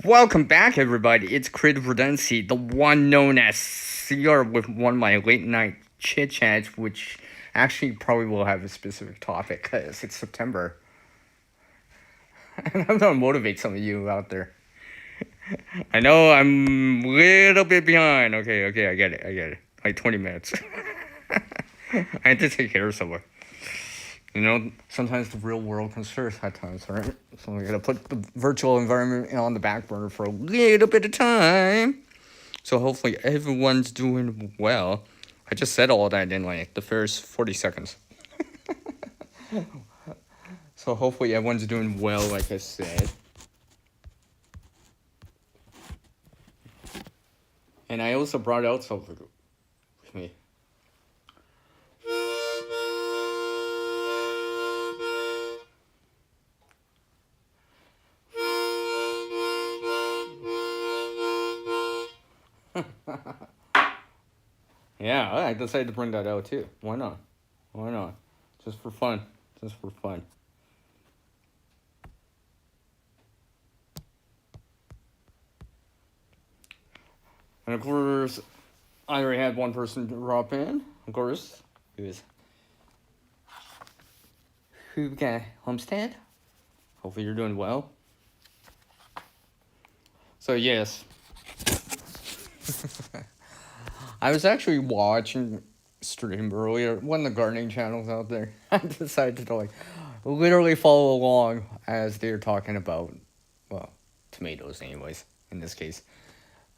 Welcome back, everybody. It's Creative Redundancy, the one known as CR, with one of my late night chit chats, which actually probably will have a specific topic because it's September. And I'm gonna motivate some of you out there. I know I'm a little bit behind. Okay, I get it. Like 20 minutes. I had to take care of someone. Sometimes the real world comes first at times, right? So we gotta put the virtual environment on the back burner for a little bit of time. So hopefully everyone's doing well. I just said all that in like the first 40 seconds. So hopefully everyone's doing well, like I said. And I also brought out something with me. Yeah, I decided to bring that out too. Why not? Why not? Just for fun. Just for fun. And of course, I already had one person drop in. Of course, it was Huga Homestead. Hopefully you're doing well. So yes, I was actually watching stream earlier, one of the gardening channels out there. I decided to literally follow along as they're talking about, well, tomatoes anyways, in this case.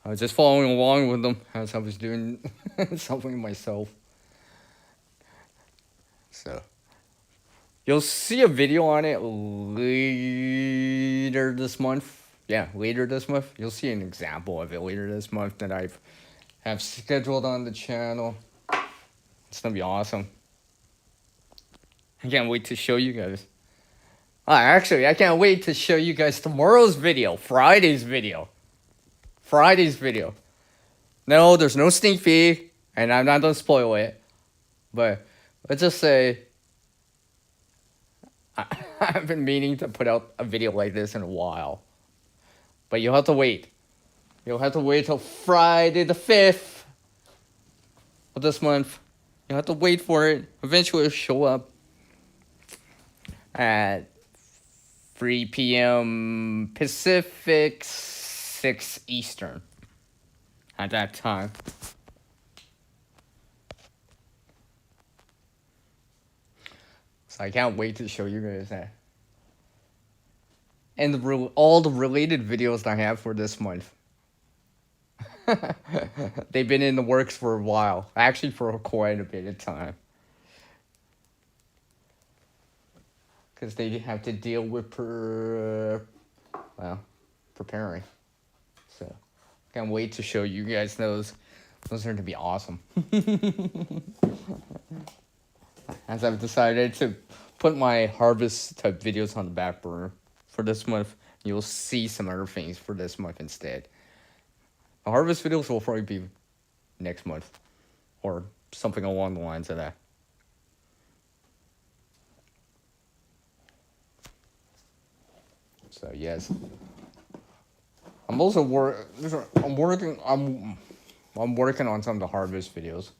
I was just following along with them as I was doing something myself. So, you'll see a video on it later this month. Yeah, later this month. You'll see an example of it later this month that I have scheduled on the channel. It's gonna be awesome. I can't wait to show you guys. Actually, I can't wait to show you guys tomorrow's video, Friday's video. No, there's no sneak peek, and I'm not gonna spoil it. But let's just say I've been meaning to put out a video like this in a while. But you'll have to wait. You'll have to wait till Friday the 5th of this month. You'll have to wait for it. Eventually it'll show up at 3 p.m. Pacific, 6 Eastern. At that time. So I can't wait to show you guys that. And all the related videos that I have for this month. They've been in the works for a while. Actually, for quite a bit of time. Because they have to deal with preparing. So, can't wait to show you guys those. Those are going to be awesome. As I've decided to put my harvest type videos on the back burner for this month, you'll see some other things for this month instead. The harvest videos will probably be next month, or something along the lines of that. So yes, I'm also I'm working on some of the harvest videos.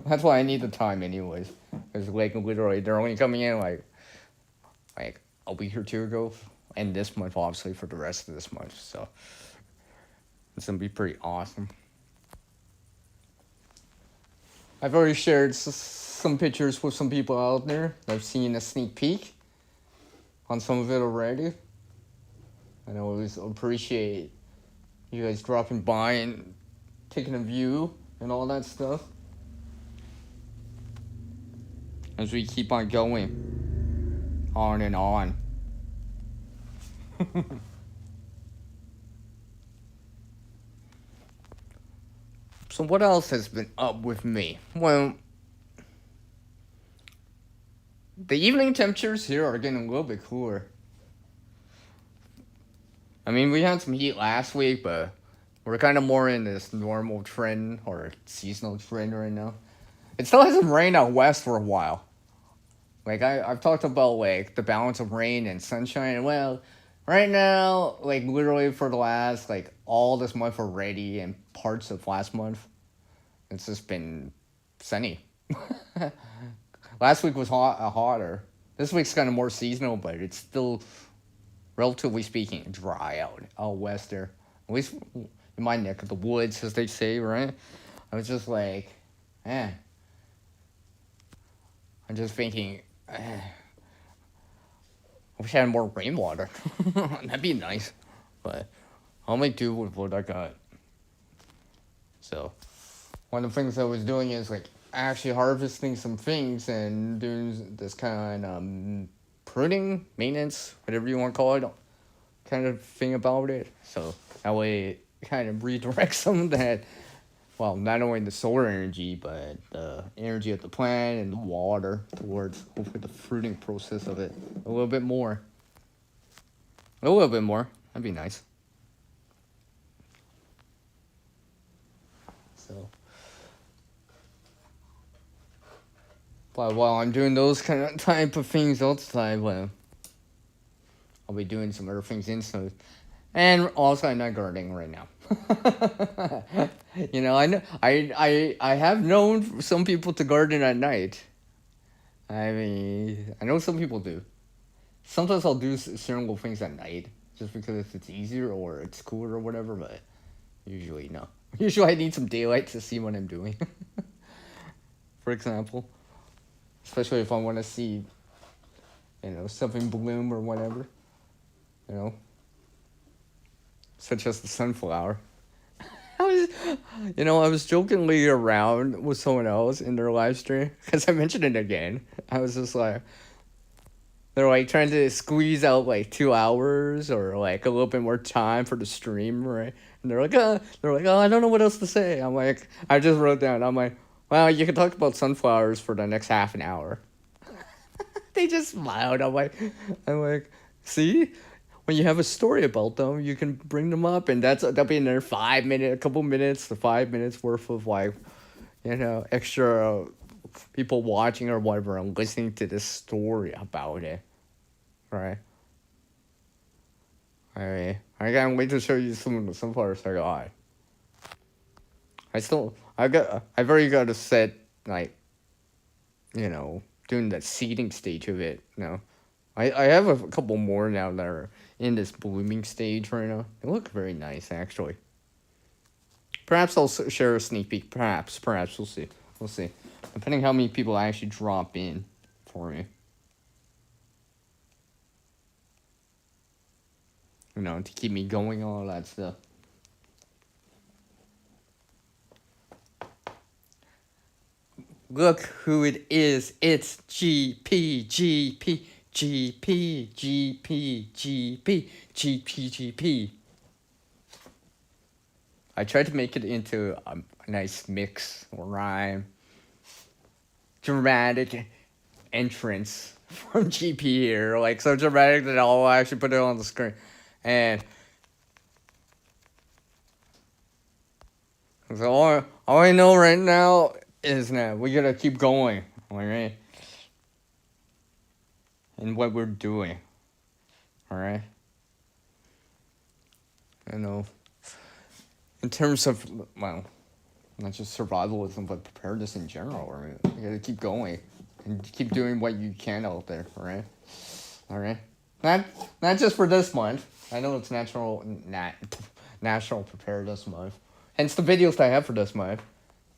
That's why I need the time, anyways. Because literally, they're only coming in like a week or two ago, and this month, obviously, for the rest of this month. So it's gonna be pretty awesome. I've already shared some pictures with some people out there. I've seen a sneak peek on some of it already. And I always appreciate you guys dropping by and taking a view and all that stuff. As we keep on going. On and on. So what else has been up with me? Well, the evening temperatures here are getting a little bit cooler. I mean, we had some heat last week, but we're kind of more in this normal trend or seasonal trend right now. It still hasn't rained out west for a while. Like, I've talked about, like, the balance of rain and sunshine. Well, Right now, like literally for the last like all this month already and parts of last month, it's just been sunny. Last week was hotter. This week's kind of more seasonal, but it's still, relatively speaking, dry out west there. At least in my neck of the woods, as they say, right? I was just like, eh. I'm just thinking, I wish I had more rainwater. That'd be nice. But I'll make do with what I got. So, one of the things I was doing is like actually harvesting some things and doing this kind of pruning, maintenance, whatever you want to call it, kind of thing about it. So that way it kind of redirects some of that, well, not only the solar energy, but the energy of the plant and the water towards hopefully the fruiting process of it a little bit more. A little bit more. That'd be nice. So, but while I'm doing those kind of type of things outside, well, I'll be doing some other things inside. And also, I'm not gardening right now. I know I have known some people to garden at night. I mean, I know some people do. Sometimes I'll do certain little things at night just because it's easier or it's cooler or whatever. But usually no. Usually I need some daylight to see what I'm doing. For example, especially if I want to see, something bloom or whatever. Such as the sunflower. I was jokingly around with someone else in their live stream because I mentioned it again. I was just like, they're like trying to squeeze out like 2 hours or like a little bit more time for the stream, right? And they're like, I don't know what else to say. I'm like, I just wrote down. I'm like, well, you can talk about sunflowers for the next half an hour. They just smiled. I'm like, see, when you have a story about them, you can bring them up, and that'll be in there 5 minutes, a couple minutes to 5 minutes worth of like, extra people watching or whatever and listening to this story about it, right? I can't wait to show you some of the sunflowers I got. I've already got a set like, doing the seeding stage of it. I have a couple more now that are in this blooming stage right now. They look very nice, actually. Perhaps I'll share a sneak peek. Perhaps we'll see. We'll see. Depending how many people actually drop in for me. To keep me going, all that stuff. Look who it is. It's GP, GP, GP, GP, GP, GP, GP. I tried to make it into a nice mix or rhyme. Dramatic entrance from GP here. Like, so dramatic that I'll actually put it on the screen. And so all I know right now is that we gotta keep going, alright? And what we're doing, alright? In terms of, well, not just survivalism, but preparedness in general, right? You gotta keep going and keep doing what you can out there, alright? Alright? Not just for this month. I know it's National Preparedness Month. Hence the videos that I have for this month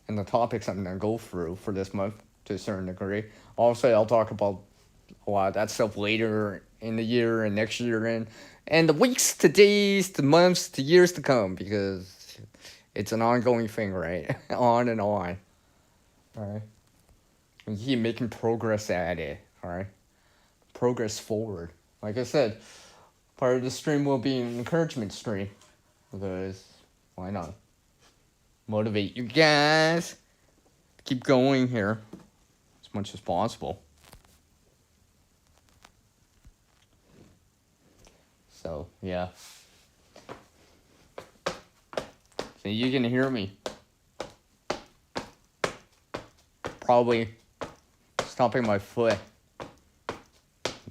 and the topics I'm going to go through for this month to a certain degree. Also, I'll talk about a lot of that stuff later in the year and next year and the weeks to days to months to years to come because it's an ongoing thing, right? On and on. Alright? We keep making progress at it, alright? Progress forward. Like I said, part of the stream will be an encouragement stream because why not? Motivate you guys to keep going here as much as possible. So, yeah. So you can hear me. Probably stomping my foot.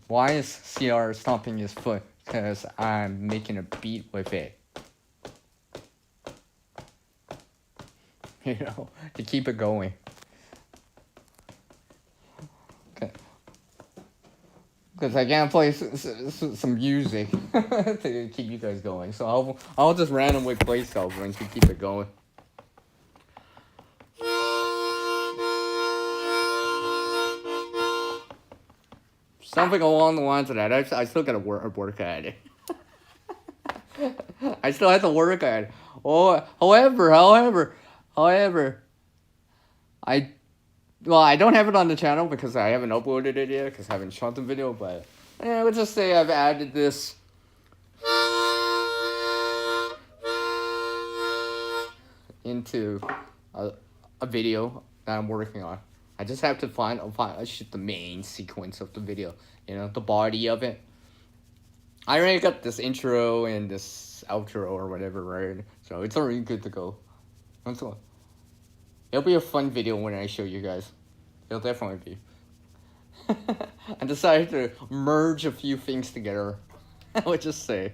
Why is CR stomping his foot? because I'm making a beat with it. You know, to keep it going. Because I can't play some music to keep you guys going. So I'll just randomly play stuff once we keep it going. Something along the lines of that. I still gotta work at it. I still have to work at it. Oh, however, I I don't have it on the channel because I haven't uploaded it yet because I haven't shot the video. But let's just say I've added this into a video that I'm working on. I just have to find shoot the main sequence of the video. You know, the body of it. I already got this intro and this outro or whatever, right? So it's already good to go. It'll be a fun video when I show you guys. It'll definitely be. I decided to merge a few things together. I would just say.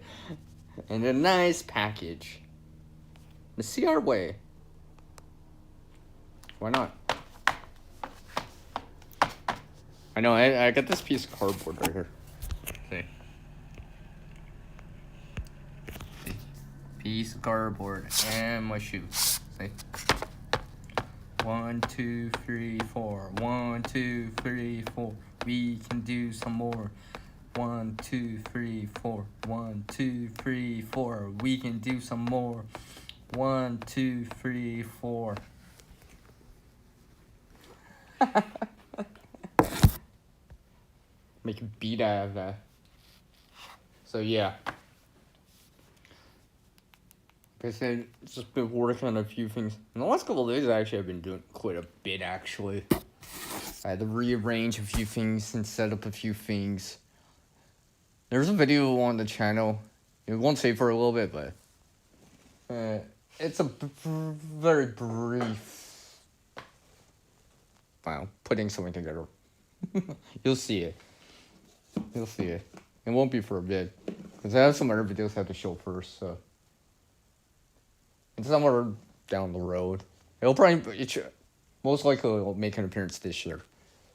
In a nice package. Let's see our way. Why not? I know, I got this piece of cardboard right here. See? Piece of cardboard and my shoe. See? 1, 2, 3, 4. 1, 2, 3, 4. We can do some more. 1, 2, 3, 4. 1, 2, 3, 4. We can do some more. 1, 2, 3, 4. Make a beat out of that. So yeah. Like I said, just been working on a few things. In the last couple of days, actually, I've been doing quite a bit, actually. I had to rearrange a few things and set up a few things. There's a video on the channel. It won't say for a little bit, but it's a very brief. Wow, putting something together. You'll see it. You'll see it. It won't be for a bit. Because I have some other videos I have to show first, so. It's somewhere down the road. Most likely it'll make an appearance this year.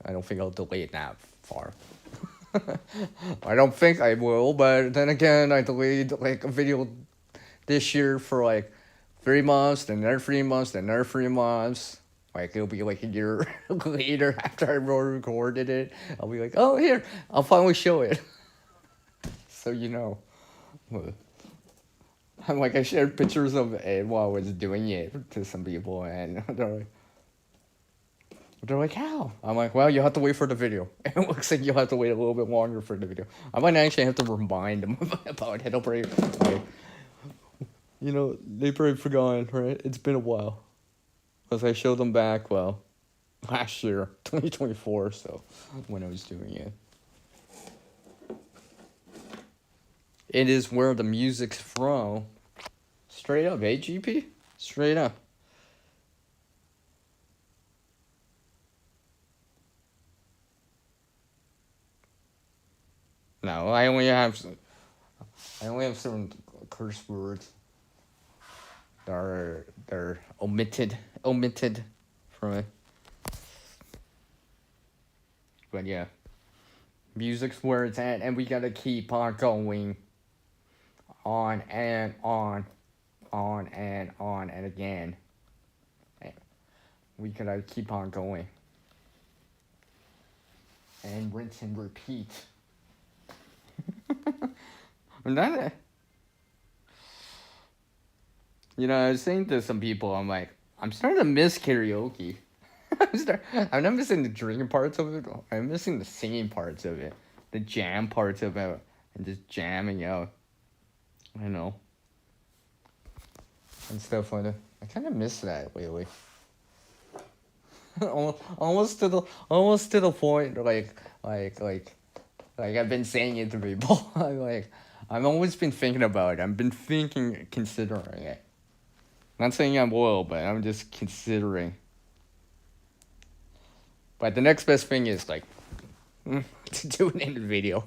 I don't think I'll delay it that far. I don't think I will, but then again, I delayed like a video this year for like 3 months, then another 3 months, then another 3 months. Like it'll be like a year later after I recorded it. I'll be like, oh here, I'll finally show it. So you know. I'm like, I shared pictures of it while I was doing it to some people, and they're like, how? I'm like, well, you have to wait for the video. It looks like you'll have to wait a little bit longer for the video. I might actually have to remind them about it. They'll probably, like, you know, they probably forgotten, right? It's been a while. Because I showed them back, well, last year, 2024, so, when I was doing it. It is where the music's from. Straight up, eh, GP? Straight up. No, I only have certain curse words that are omitted from it. But yeah, music's where it's at, and we gotta keep on going. On and on and again. We gotta keep on going. And rinse and repeat. I'm not You know, I was saying to some people, I'm like, I'm starting to miss karaoke. I'm not missing the drinking parts of it. I'm missing the singing parts of it. The jam parts of it. And just jamming out. I know. And stuff like that. I kind of miss that lately. almost to the point like I've been saying it to people. I've always been thinking about it. I've been considering it. Not saying I will, but I'm just considering. But the next best thing is like to do it in the video.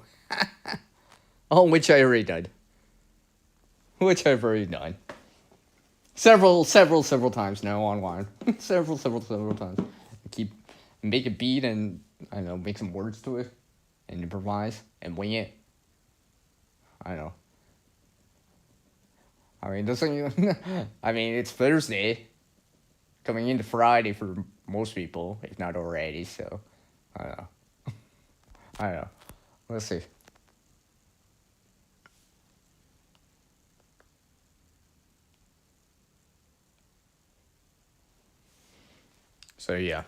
Oh, which I already did. Which I've already done. Several times now online. Several times. Keep make a beat and I don't know, make some words to it and improvise and wing it. I don't know. I mean, doesn't I mean, it's Thursday, coming into Friday for most people, if not already. So, I don't know. I don't know. Let's see. So yeah.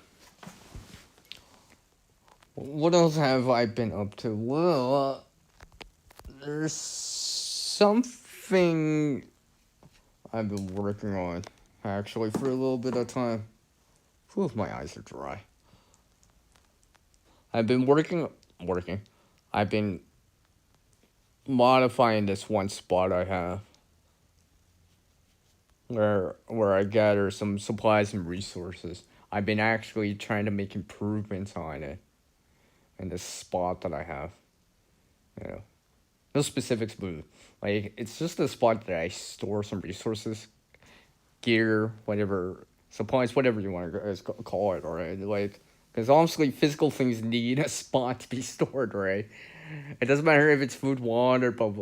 What else have I been up to? Well, there's something I've been working on actually for a little bit of time. Whew, my eyes are dry. I've been working. I've been modifying this one spot I have where I gather some supplies and resources. I've been actually trying to make improvements on it in this spot that I have. You know, no specifics, but like it's just a spot that I store some resources, gear, whatever supplies, whatever you want to call it, right? Like, because honestly, physical things need a spot to be stored, right? It doesn't matter if it's food, water, but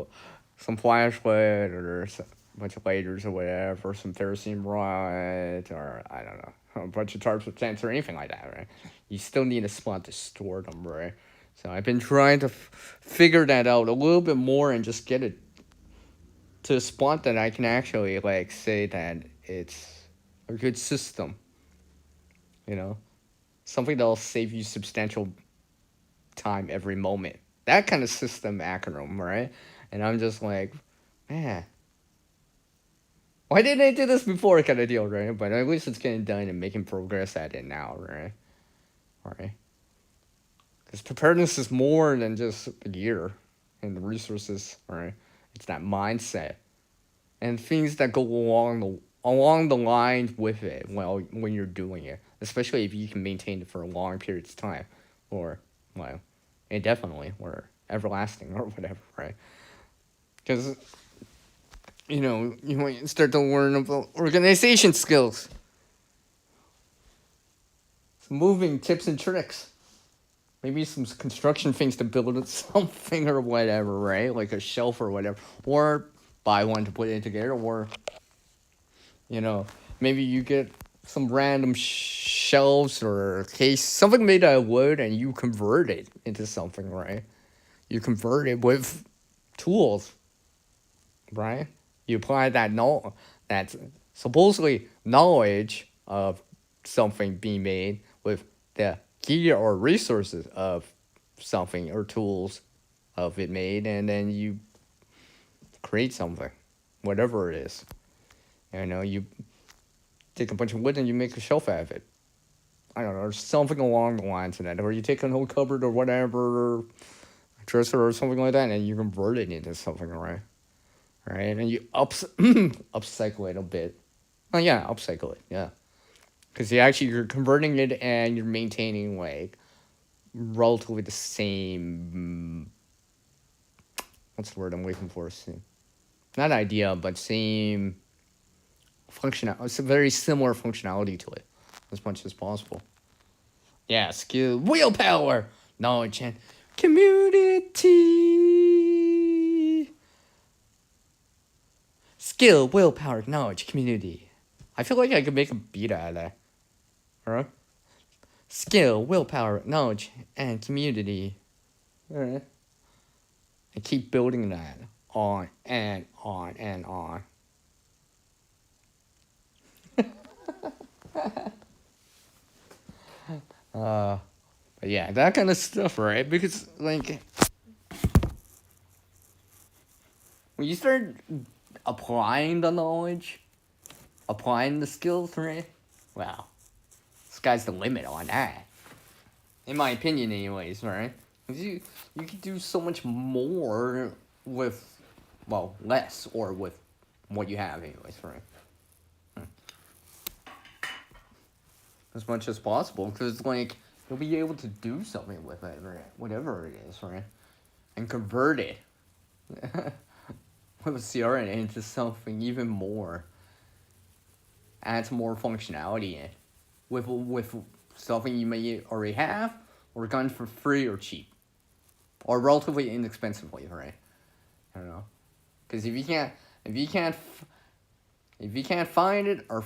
some flashlight or a bunch of lighters or whatever, some ferrocene rod, or I don't know, a bunch of tarps with tents or anything like that, right? You still need a spot to store them, right? So I've been trying to figure that out a little bit more and just get it to a spot that I can actually like say that it's a good system, you know, something that'll save you substantial time every moment. That kind of system acronym, right? And I'm just like, man, why didn't I do this before? Kind of deal, right? But at least it's getting done and making progress at it now, right? All right. Because preparedness is more than just the gear and the resources, right? It's that mindset and things that go along the lines with it while when you're doing it, especially if you can maintain it for a long periods of time, or well, indefinitely or everlasting or whatever, right? Because you might start to learn about organization skills, some moving tips and tricks, maybe some construction things to build something or whatever, right? Like a shelf or whatever, or buy one to put it together, or you know, maybe you get some random shelves or a case, something made out of wood, and you convert it into something, right? You convert it with tools, right? You apply that supposedly knowledge of something being made with the gear or resources of something or tools of it made, and then you create something, whatever it is. You take a bunch of wood and you make a shelf out of it. I don't know, or something along the lines of that. Or you take an old cupboard or whatever, or a dresser or something like that, and you convert it into something, right? Right? And you upcycle it a bit. Oh, yeah, upcycle it, yeah. Because you're converting it and you're maintaining, like, relatively the same. What's the word I'm waiting for? Not idea, but same functional. It's a very similar functionality to it, as much as possible. Yeah, skill, willpower, knowledge, and community. Skill, willpower, knowledge, community. I feel like I could make a beat out of that. Alright? Skill, willpower, knowledge, and community. Alright? And keep building that on and on and on. But yeah, that kind of stuff, right? Because, like, when you start applying the knowledge, applying the skills, right? Wow, sky's the limit on that. In my opinion, anyways, right? 'Cause you can do so much more with, well, less or with what you have, anyways, right? As much as possible, because like you'll be able to do something with it, right? Whatever it is, right? And convert it. with CRN into something even more, adds more functionality in with something you may already have or gotten for free or cheap or relatively inexpensively, right? I don't know, because if you can't if you can't find it or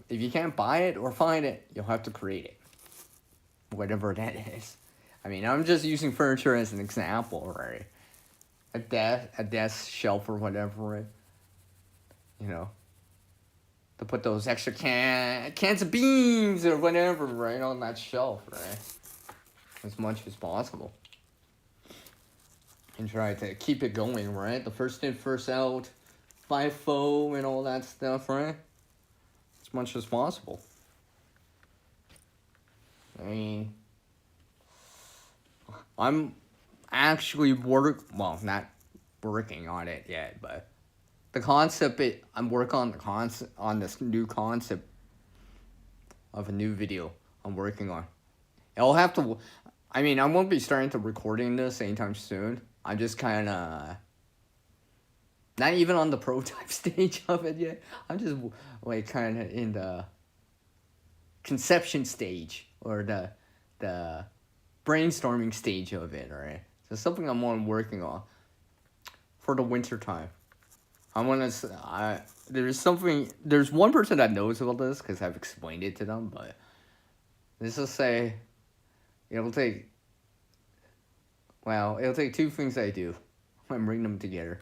if you can't buy it or find it, you'll have to create it, whatever that is. I mean, I'm just using furniture as an example, right? A desk shelf or whatever, right? You know, to put those extra cans of beans or whatever, right, on that shelf, right? As much as possible. And try to keep it going, right? The first in, first out, FIFO and all that stuff, right? As much as possible. I mean, I'm actually not working on it yet, but the concept, I'm working on the concept, on this new concept of a new video I'm working on. I'll have to, I mean, I won't be starting to recording this anytime soon. I'm just kind of not even on the prototype stage of it yet. I'm just like kind of in the conception stage or the brainstorming stage of it, right? So something I'm on working on for the winter time. There's one person that knows about this because I've explained it to them, but let's just say it'll take, it'll take two things I do and bring them together,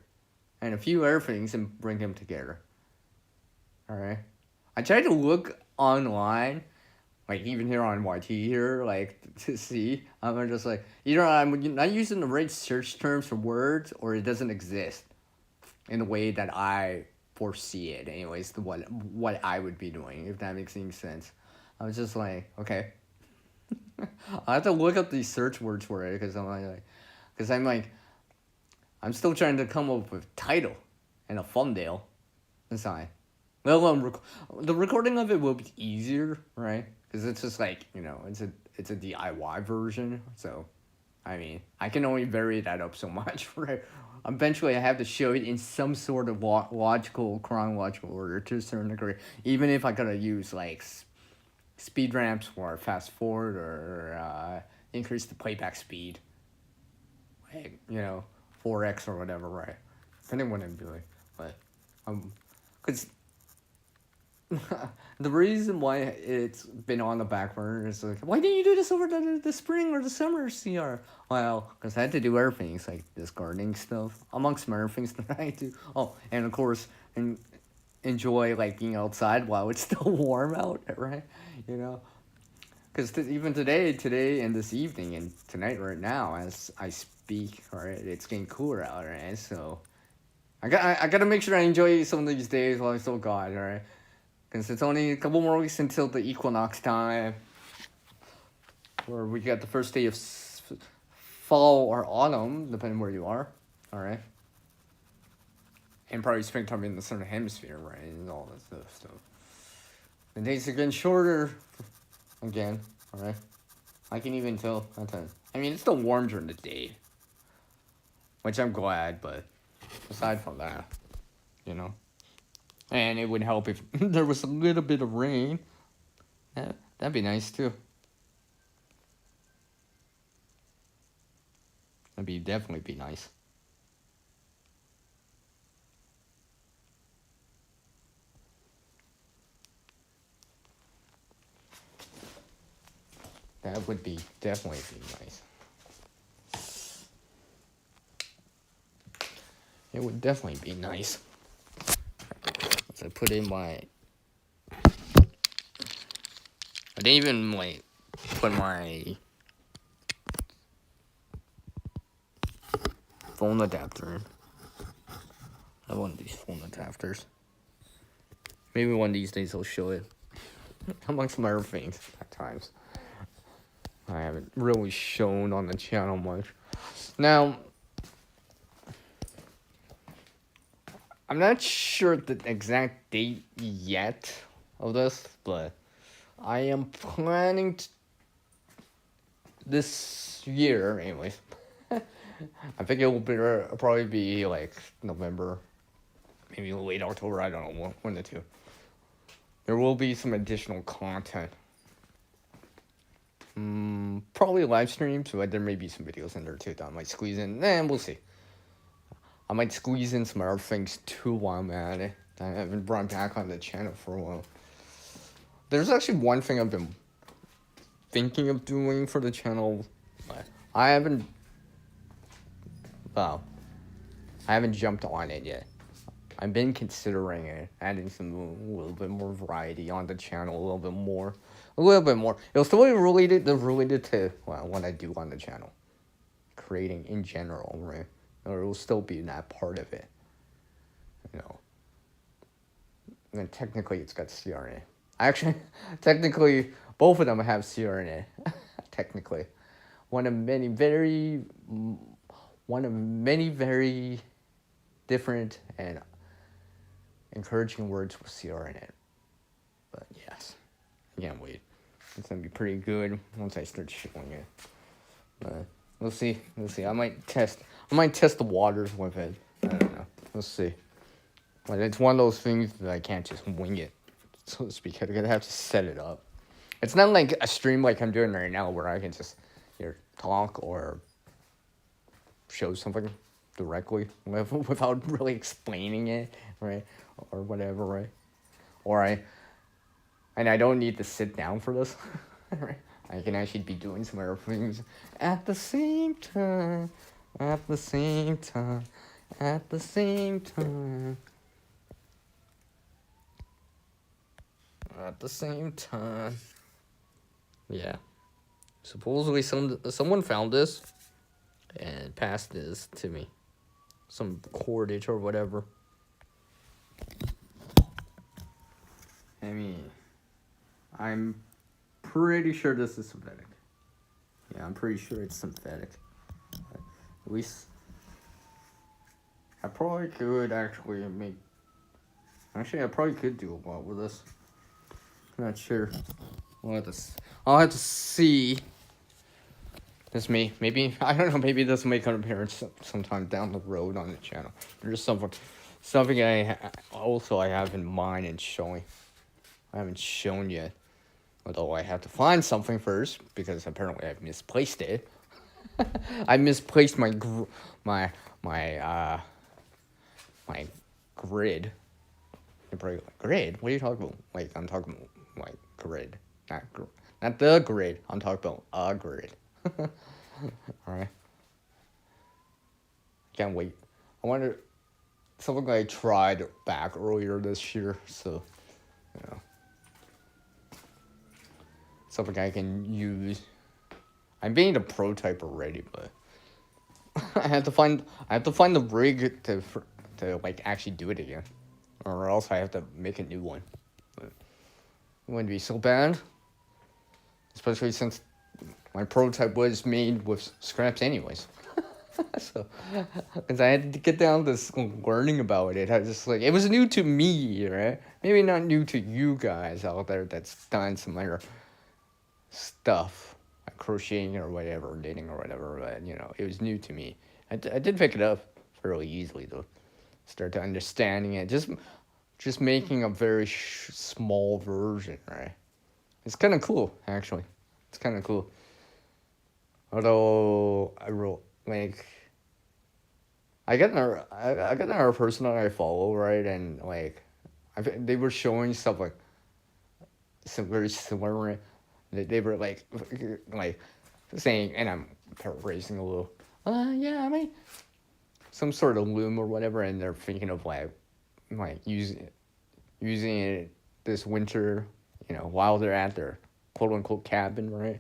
and a few other things and bring them together. Alright? I tried to look online, like even here on YT here, like to see. I'm just like, either I'm not using the right search terms for words or it doesn't exist in the way that I foresee it. Anyways, what I would be doing, if that makes any sense. I was just like, okay. I have to look up these search words for it because I'm still trying to come up with a title and a thumbnail design. Well, the recording of it will be easier, right? Because it's just like, it's a DIY version. So, I mean, I can only vary that up so much, right? Eventually, I have to show it in some sort of chronological order to a certain degree. Even if I gotta use like speed ramps or fast forward or increase the playback speed, like 4x or whatever, right? Depending on what I'm doing, but because the reason why it's been on the back burner is like, why didn't you do this over the spring or the summer, CR? Well, because I had to do other things like this gardening stuff, amongst other things that I do. Oh, and of course, enjoy like being outside while it's still warm out, right? Because even today and this evening and tonight right now, as I speak, right, it's getting cooler out, right? So I got to make sure I enjoy some of these days while I still got, right? Because it's only a couple more weeks until the equinox time, where we get the first day of fall or autumn, depending where you are, all right? And probably springtime in the southern hemisphere, right? And all that stuff. So the days are getting shorter again, all right? I can even tell. I mean, it's still warm during the day, which I'm glad, but aside from that, And it would help if there was a little bit of rain. That'd be nice too. That'd definitely be nice. That would definitely be nice. It would definitely be nice. I put in my. I didn't even put my phone adapter in. I want these phone adapters. Maybe one of these days I'll show it. Amongst my other things at times. I haven't really shown on the channel much. Now, I'm not sure the exact date yet of this, but I am planning this year, anyways. I think it'll probably be like November, maybe late October. I don't know, one of the two. There will be some additional content. Probably live streams, but there may be some videos in there too that I might squeeze in. We'll see. I might squeeze in some other things too while I'm at it. I haven't brought back on the channel for a while. There's actually one thing I've been thinking of doing for the channel. I haven't, well, I haven't jumped on it yet. I've been considering it, adding a little bit more variety on the channel, a little bit more. It'll still be related to what I do on the channel, creating in general, right? Or it will still be that part of it, you know. And then technically, it's got CRNA. Actually, technically, both of them have CRNA. Technically, one of many very different and encouraging words with CRNA. But yes, I can't wait. It's gonna be pretty good once I start showing it. But we'll see. I might test the waters with it. I don't know. We'll see. But it's one of those things that I can't just wing it, so to speak. I'm gonna have to set it up. It's not like a stream like I'm doing right now where I can just talk or show something directly without really explaining it, right? Or whatever, right? And I don't need to sit down for this, right? I can actually be doing some other things at the same time. Yeah. Supposedly someone found this and passed this to me. Some cordage or whatever. I mean, I'm pretty sure this is synthetic. Yeah, I'm pretty sure it's synthetic. At least, I probably could actually make... Actually, I probably could do a lot with this. I'm not sure. I'll have to see. This maybe, I don't know, maybe this will make an appearance sometime down the road on the channel. There's something I have in mind and showing. I haven't shown yet. Although I have to find something first, because apparently I've misplaced it. I misplaced my grid. You're probably like, grid? What are you talking about? Like, I'm talking about, like, grid. Not the grid. I'm talking about a grid. Alright. Can't wait. I wonder, something I tried back earlier this year, so, you know. Something I can use. I'm being a prototype already, but I have to find the rig to like actually do it again, or else I have to make a new one. But it wouldn't be so bad, especially since my prototype was made with scraps anyways. So, because I had to get down to learning about it, I was just like, it was new to me, right? Maybe not new to you guys out there that's done some other stuff, like crocheting or whatever, knitting or whatever, but, you know, it was new to me. I did pick it up fairly easily, though. Start to understanding it, just making a very small version, right? It's kind of cool, actually. It's kind of cool. Although I wrote, like, I got another person that I follow, right, and like, they were showing stuff like very similar. They were like saying, and I'm paraphrasing a little. Yeah, I mean, some sort of loom or whatever, and they're thinking of like using it this winter, you know, while they're at their quote unquote cabin, right?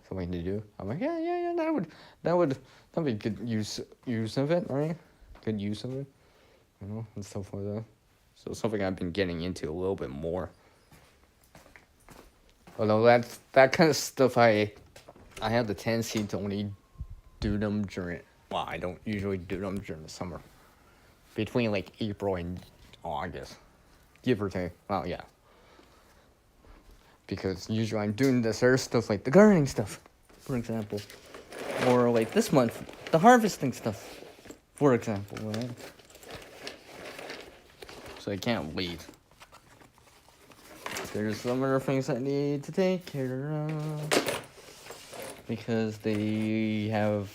Something to do. I'm like, yeah, that'd be good use of it, right? Good use of it, you know, and stuff like that. So something I've been getting into a little bit more. Although that kind of stuff, I have the tendency to only do them during. Well, I don't usually do them during the summer, between like April and August, give or take. Well, yeah. Because usually I'm doing this other stuff like the gardening stuff, for example. Or like this month, the harvesting stuff, for example, right? So I can't wait. There's some other things I need to take care of because they have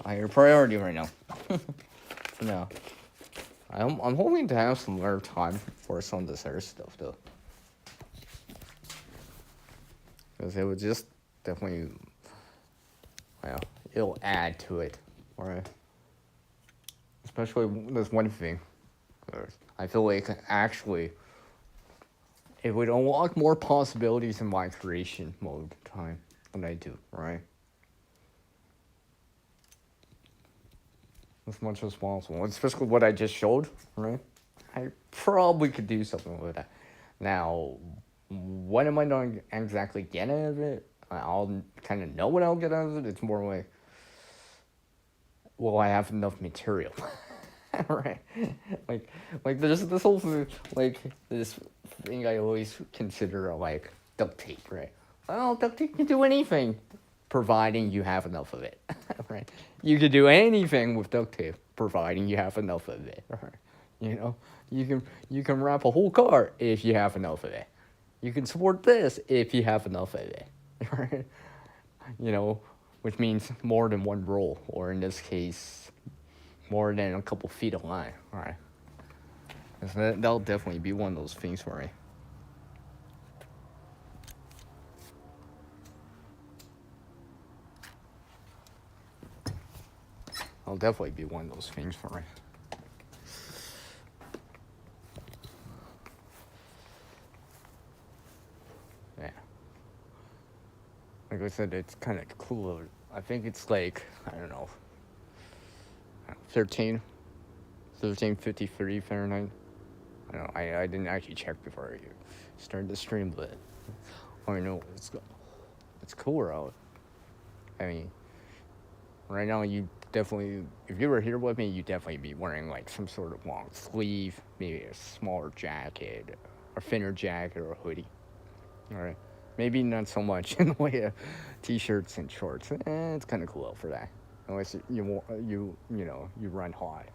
a higher priority right now. For now, I'm hoping to have some more time for some of this other stuff though, because it would just definitely, well, it'll add to it, right? Especially this one thing. I feel like actually it would unlock more possibilities in my creation mode time than I do, right? As much as possible. Especially what I just showed, right? I probably could do something with that. Now, what am I going to exactly get out of it? I'll kind of know what I'll get out of it. It's more like, will I have enough material? Right? Like, there's this whole thing, like, this thing I always consider like duct tape, right? Well, duct tape can do anything, providing you have enough of it, right? You can do anything with duct tape, providing you have enough of it, right? You know, you can wrap a whole car if you have enough of it. You can support this if you have enough of it, right? You know, which means more than one roll, or in this case, more than a couple feet of line, right? That'll definitely be one of those things for me. I'll definitely be one of those things for me. Yeah. Like I said, it's kind of cool. I think it's like, I don't know, 1353 Fahrenheit. I don't know, I didn't actually check before I started the stream, but I know it's cooler out. I mean, right now you definitely, if you were here with me, you'd definitely be wearing like some sort of long sleeve, maybe a smaller jacket, a thinner jacket or a hoodie. All right, maybe not so much in the way of t-shirts and shorts. It's kind of cool out for that, unless you run hot.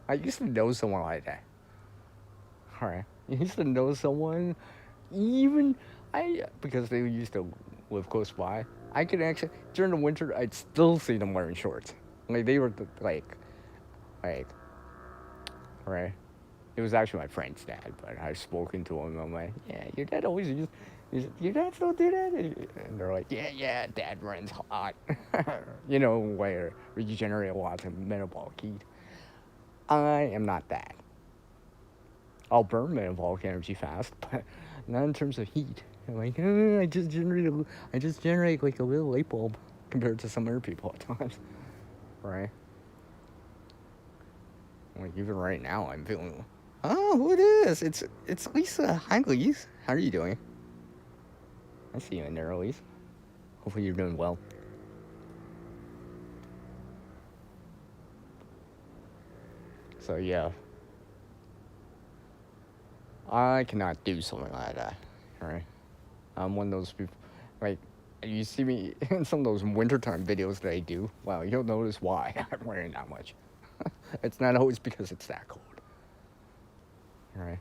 I used to know someone like that. All right, I used to know someone, even because they used to live close by. I could actually during the winter, I'd still see them wearing shorts. Like they were like, right. It was actually my friend's dad, but I've spoken to him. I'm like, yeah, your dad always used. Your dad still do that? And they're like, yeah, dad runs hot. Where you generate lots of metabolic heat. I am not that. I'll burn metabolic energy fast, but not in terms of heat. I'm like, I just generate like a little light bulb compared to some other people at times, right? Like even right now, I'm feeling. Oh, who it is? It's Lisa. Hi, Lisa. How are you doing? I see you in there, Lisa. Hopefully you're doing well. So yeah, I cannot do something like that. Right? I'm one of those people. Like you see me in some of those wintertime videos that I do. Wow, you'll notice why I'm wearing that much. It's not always because it's that cold. Right?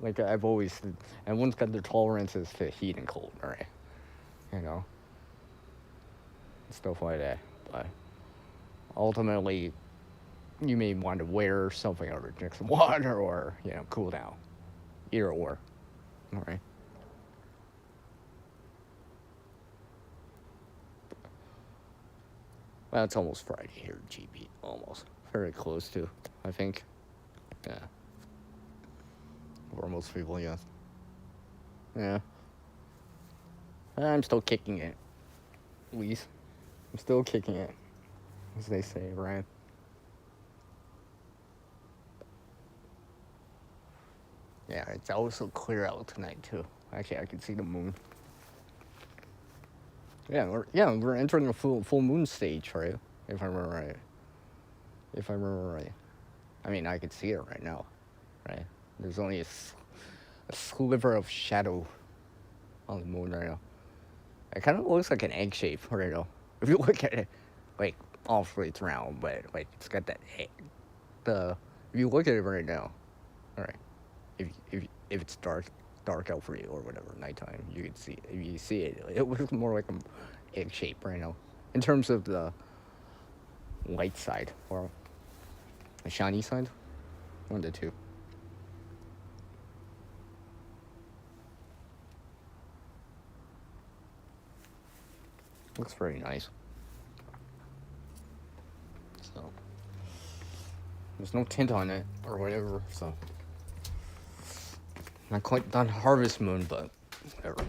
Like I've always, everyone's got their tolerances to heat and cold, right? You know, stuff like that. But ultimately, you may want to wear something or drink some water or cool down, either or. All right. Well, it's almost Friday here, GB. Almost. Very close to, I think. Yeah. For most people, yes. Yeah. I'm still kicking it. At least. I'm still kicking it. As they say, right? Yeah, it's also clear out tonight, too. Actually, I can see the moon. We're entering the full moon stage, right? If I remember right. If I remember right. I mean, I can see it right now, right? There's only a sliver of shadow on the moon right now. It kind of looks like an egg shape right now, If you look at it, like all the way around, but like it's got that the. If you look at it right now, all right. If it's dark out for you or whatever, nighttime, you can see if you see it. It looks more like a egg shape right now, in terms of the light side or the shiny side, one of the two. Looks very nice. So there's no tint on it or whatever. So not quite done Harvest Moon, but whatever.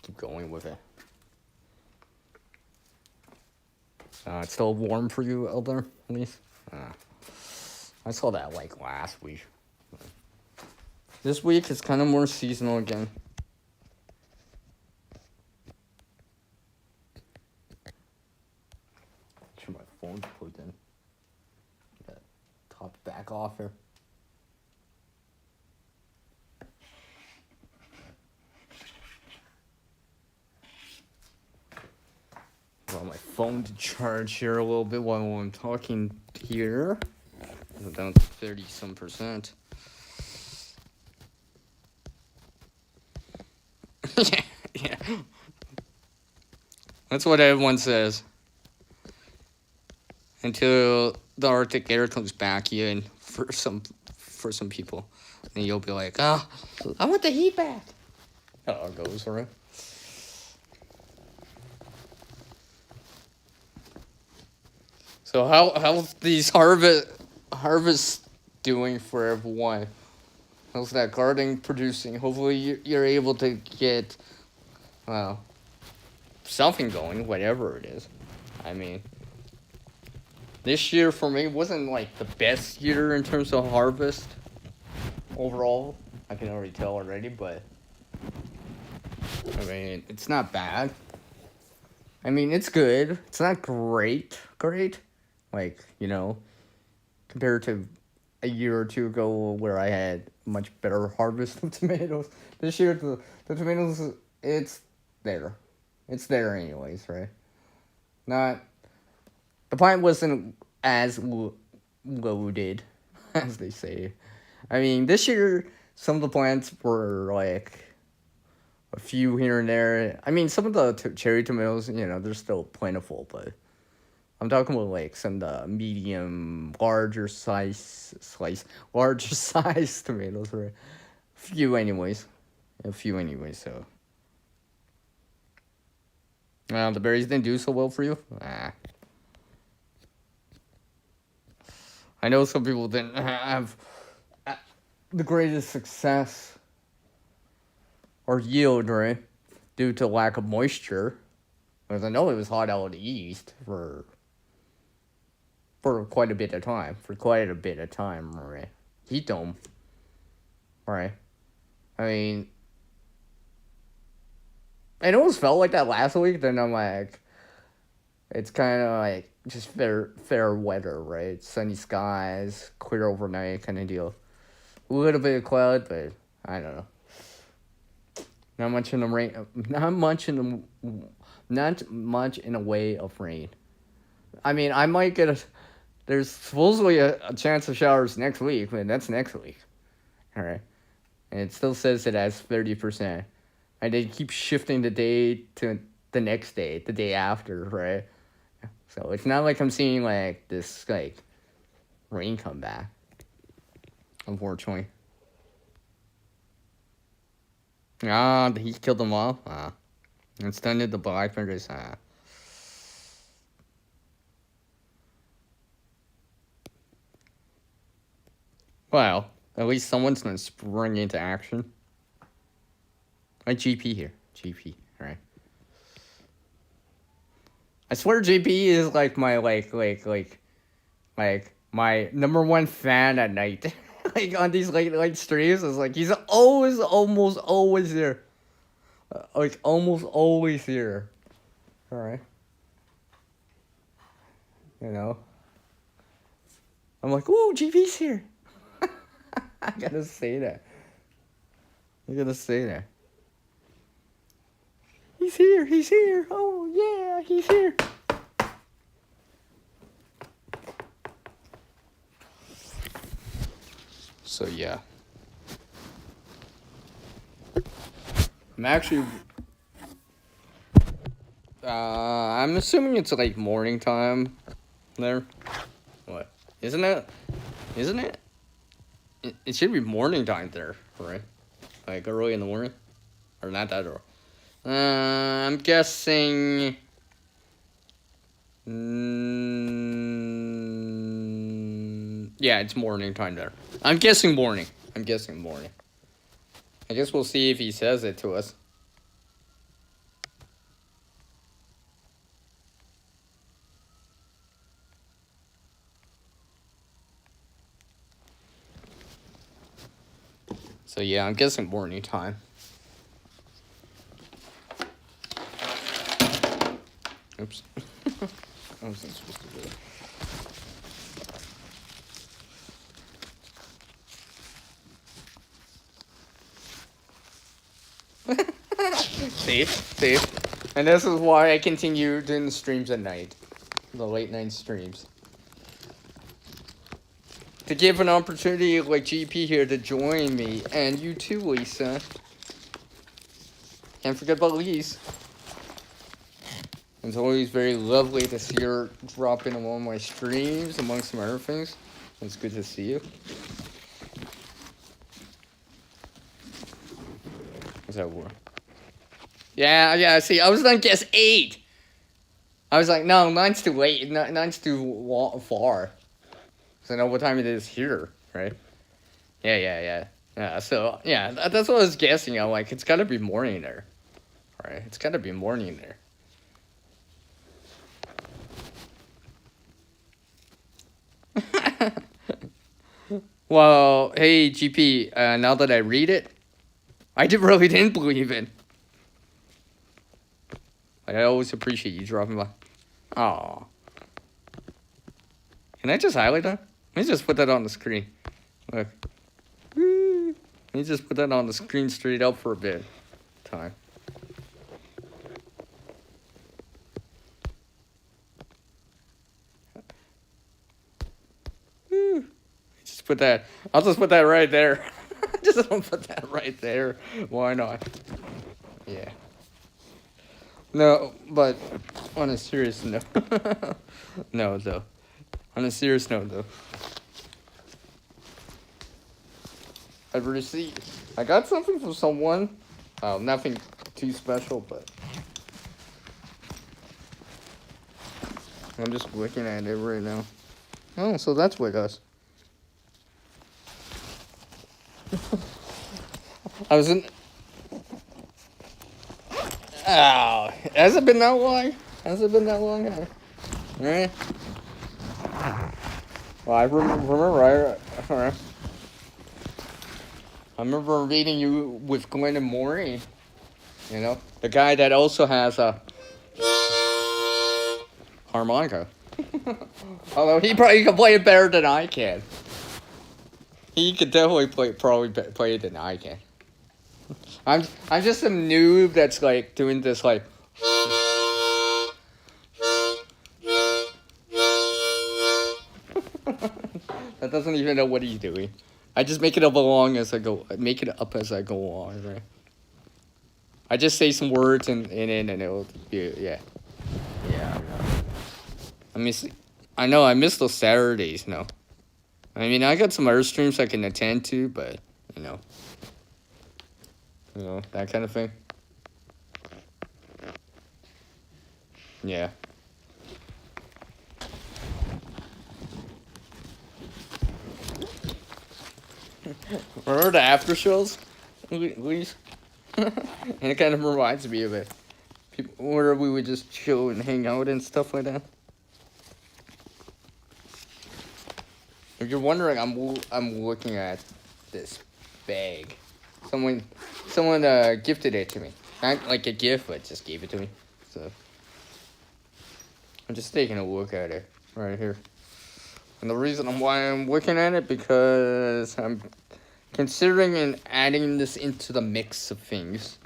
Keep going with it. It's still warm for you out there, at least. I saw that like last week. This week is kind of more seasonal again. Turn my phone plugged in. Got top back off here. Got my phone to charge here a little bit while I'm talking here. I'm down to 30-some%. yeah. That's what everyone says. Until the Arctic air comes back in for some people. And you'll be like, I want the heat back. That's how it goes, right? So how's these harvests doing for everyone? How's that gardening producing? Hopefully you're able to get, well, something going, whatever it is. I mean, this year for me wasn't like the best year in terms of harvest overall. I can already tell already, but I mean, it's not bad. I mean, it's good. It's not great. Like, compared to a year or two ago where I had much better harvest of tomatoes. This year, the tomatoes, it's there. It's there anyways, right? Not, the plant wasn't as loaded, as they say. I mean, this year, some of the plants were like a few here and there. I mean, some of the cherry tomatoes, they're still plentiful, but I'm talking about like some of the medium, larger size tomatoes, right? A few anyways, so. The berries didn't do so well for you? I know some people didn't have the greatest success or yield, right? Due to lack of moisture. Because I know it was hot out east for quite a bit of time. Right? Heat dome. Right? I mean, it almost felt like that last week. Then I'm like, it's kind of like just fair weather, right? Sunny skies, clear overnight kind of deal. A little bit of cloud, but I don't know. Not much in the rain. Not much in the way of rain. I mean, I might get there's supposedly a chance of showers next week, but that's next week. All right. And it still says it has 30%. And they keep shifting the day to the next day, the day after, right? So it's not like I'm seeing like this like rain come back. Unfortunately. The heat killed them all. And stunned the blackberries. Well, at least someone's gonna spring into action. Like GP here. GP, right? I swear GP is like my like my number one fan at night. Like on these late streams, it's like he's almost always here. Like almost always here. Alright. I'm like, ooh, GP's here. I gotta say that. He's here. He's here. Oh yeah, he's here. So yeah. I'm actually. I'm assuming it's like morning time there. What? Isn't it? Isn't it? It should be morning time there, right? Like early in the morning? Or not that early. I'm guessing. Yeah, it's morning time there. I'm guessing morning. I guess we'll see if he says it to us. So yeah, I'm guessing morning time. Oops. I wasn't supposed to do that. See? And this is why I continue doing the streams at night. The late night streams. To give an opportunity like GP here to join me. And you too, Lisa. Can't forget about Lise. It's always very lovely to see her drop in on one of my streams, amongst some other things. It's good to see you. What's that word? Yeah, see, I was gonna guess 8. I was like, no, 9's too late. 9's too far. So I know what time it is here, right? Yeah, so, yeah, that's what I was guessing. I'm like, it's gotta be morning there. Right? It's gotta be morning there. Well, hey, GP, now that I read it, I really didn't believe it. Like, I always appreciate you dropping by. Aw. Can I just highlight that? Let me just put that on the screen. Look. Let me just put that on the screen straight up for a bit. Time. Just put that. I'll just put that right there. Just put that right there. Why not? Yeah. No, but on a serious note. No, though. On a serious note, though. I got something from someone. Nothing too special, but I'm just looking at it right now. Oh, so that's what it does. I was in. Oh, has it been that long? Right? Well, I remember. I remember reading you with Glenn and Maureen. You know, the guy that also has a harmonica. Although he probably can play it better than I can. He could definitely play it than I can. I'm just some noob that's like doing this like. That doesn't even know what he's doing. I just make it up as I go along, right? I just say some words and it'll be yeah. I know I miss those Saturdays. No, I mean I got some other streams I can attend to, but you know that kind of thing. Yeah. Remember the after shows, Luis? And it kind of reminds me of it. Where we would just chill and hang out and stuff like that. If you're wondering, I'm looking at this bag. Someone gifted it to me. Not like a gift, but just gave it to me. So I'm just taking a look at it right here. And the reason why I'm looking at it because I'm considering and adding this into the mix of things.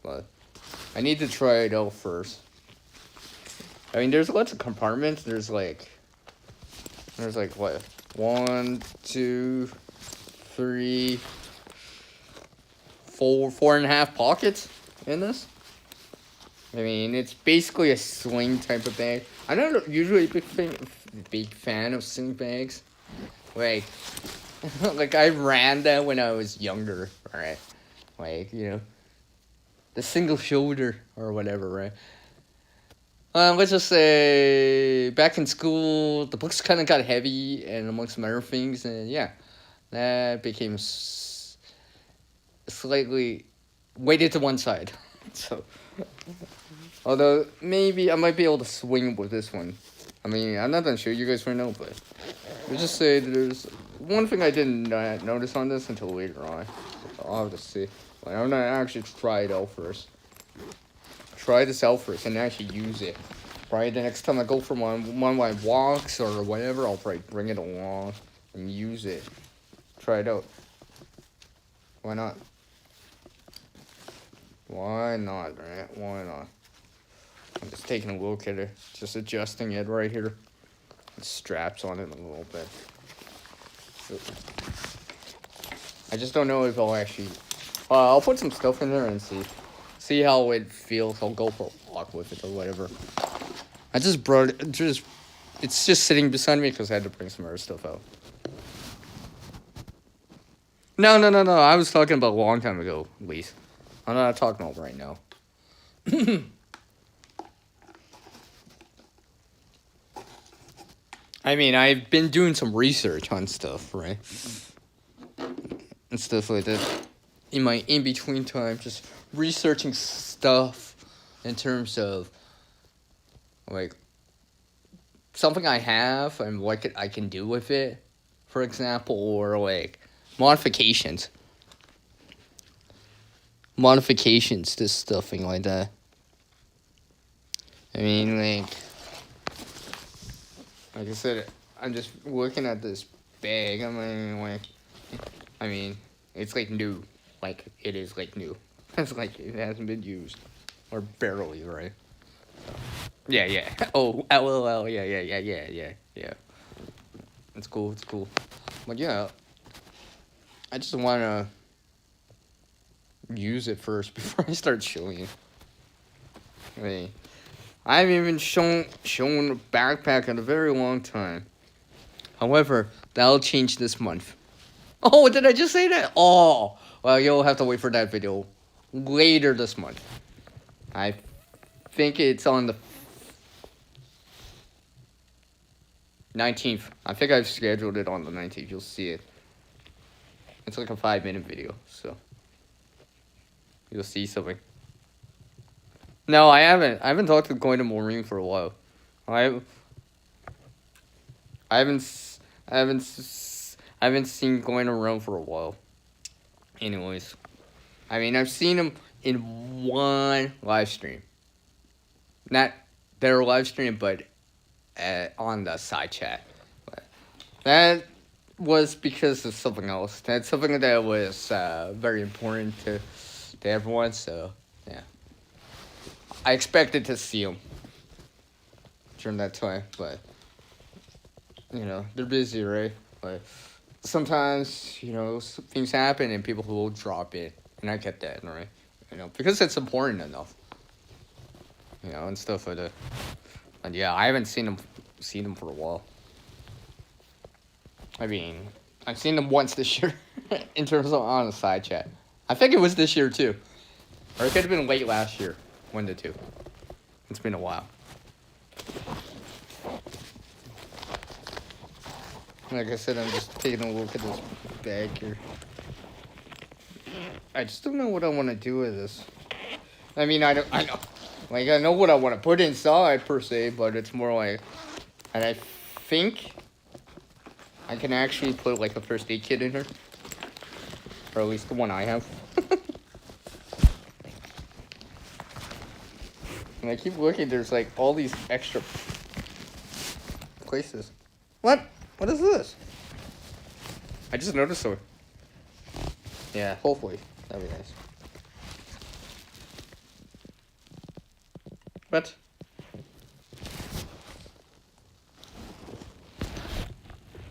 But I need to try it out first. I mean, there's lots of compartments. There's like what? 1, 2, 3, 4, 4.5 pockets in this. I mean, it's basically a sling type of bag. I'm not usually a big fan of sling bags. Like, like I ran that when I was younger, right? Like, the single shoulder or whatever, right? Let's just say back in school, the books kind of got heavy, and amongst some other things, and yeah, that became slightly weighted to one side. So, although maybe I might be able to swing with this one. I mean, I'm not gonna show you guys right now, but let's just say there's one thing I didn't notice on this until later on. I'll have to see. Like, I'm gonna actually try it out first. Try this out first and actually use it. Probably the next time I go for one of my walks or whatever, I'll probably bring it along and use it. Try it out. Why not? Why not, right? Why not? I'm just taking a look at it. Just adjusting it right here. Straps on it a little bit. So, I just don't know if I'll actually... I'll put some stuff in there and see how it feels. I'll go for a walk with it or whatever. I just brought it, it's just sitting beside me because I had to bring some other stuff out. No. I was talking about a long time ago, at least. I'm not talking about right now. I mean, I've been doing some research on stuff, right? And stuff like that. In my in-between time, just researching stuff in terms of, like, something I have and what I can do with it, for example, or, like, modifications. To stuffing like that. I mean, like I said, I'm just looking at this bag. I mean, it's like new. Like, it is like new. It's like it hasn't been used. Or barely, right? Yeah. Oh, LOL, yeah. It's cool. But yeah, I just want to use it first before I start showing you. I mean, I haven't even shown a backpack in a very long time. However, that'll change this month. Oh, did I just say that? Oh, well, you'll have to wait for that video later this month. I think it's on the 19th. I think I've scheduled it on the 19th. You'll see it. It's like a 5-minute video, so you'll see something. No, I haven't. I haven't talked to going to Maureen for a while. I haven't seen going around for a while. Anyways, I mean, I've seen him in one live stream. Not their live stream, but on the side chat. But that was because of something else. That's something that was very important to everyone. So yeah, I expected to see him during that time, but they're busy, right? But sometimes things happen and people will drop it, and I get that, right? Because it's important enough. And stuff like that. And yeah, I haven't seen them for a while. I mean, I've seen them once this year in terms of on the side chat. I think it was this year too. Or it could have been late last year. 1 to 2. It's been a while. Like I said, I'm just taking a look at this bag here. I just don't know what I want to do with this. I mean, I know. Like, I know what I want to put inside, per se, but it's more like... And I think I can actually put, like, a first aid kit in here. Or at least the one I have. And I keep looking, there's, like, all these extra places. What? What is this? I just noticed so. Yeah, hopefully. That'd be nice. But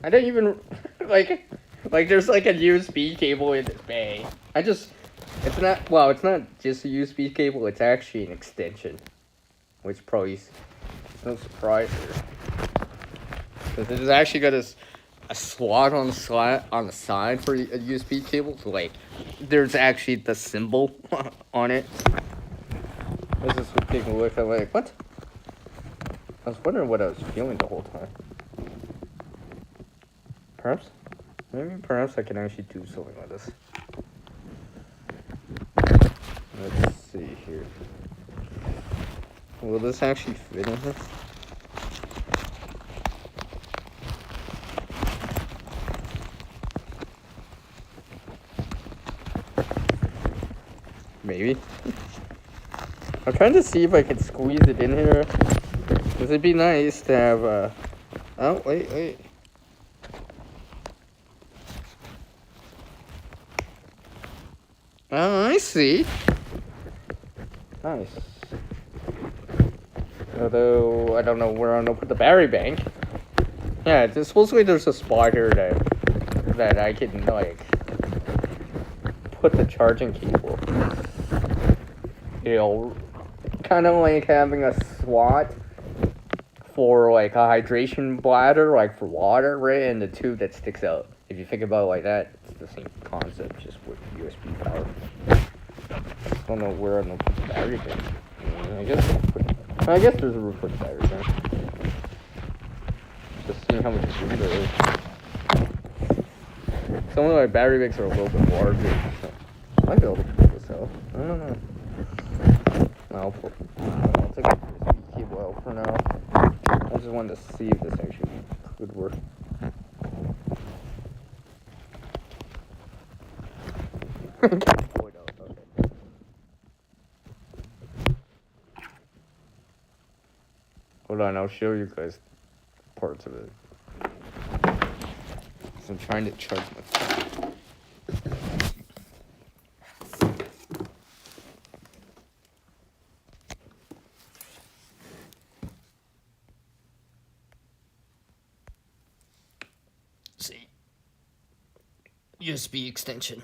I don't even like there's like a USB cable in this bag. It's not it's not just a USB cable, it's actually an extension. Which probably is no surprise here. Because it has actually got a slot on the side for a USB cable. So like there's actually the symbol on it. Let's just take a look at like what? I was wondering what I was feeling the whole time. Perhaps I can actually do something like this. Let's see here. Will this actually fit in here? Maybe. I'm trying to see if I can squeeze it in here. Because it'd be nice to have oh, wait. Oh, I see. Nice. Although, I don't know where I'm gonna put the battery bank. Yeah, supposedly there's a spot here that I can, like, put the charging cable. You know, kind of like having a slot for, like, a hydration bladder, like, for water, right? And the tube that sticks out. If you think about it like that, it's the same concept, just with USB power. I don't know where I'm gonna put the battery bank. I guess there's a room for the battery bank. Just seeing how much room there is. Some of my battery banks are a little bit larger. So I might be able to pull this out. I don't know. I'll take a USB cable out for now. I just wanted to see if this actually could work. Hold on, I'll show you guys parts of it. So I'm trying to charge my phone. See. USB extension.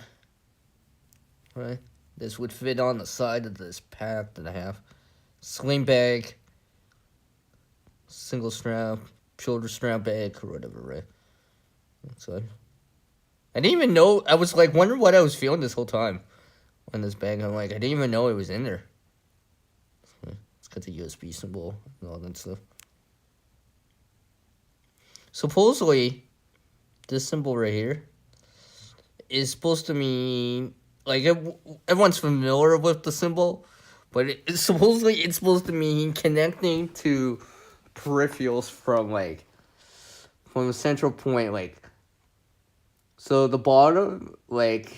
Right? This would fit on the side of this pack that I have. Sling bag. Single strap, shoulder strap bag, or whatever, right? So I didn't even know. I was like wondering what I was feeling this whole time on this bag. I'm like, I didn't even know it was in there. It's got the USB symbol and all that stuff. Supposedly, this symbol right here is supposed to mean, like, everyone's familiar with the symbol, but it's supposed to mean connecting to peripherals from a central point, like, so the bottom, like,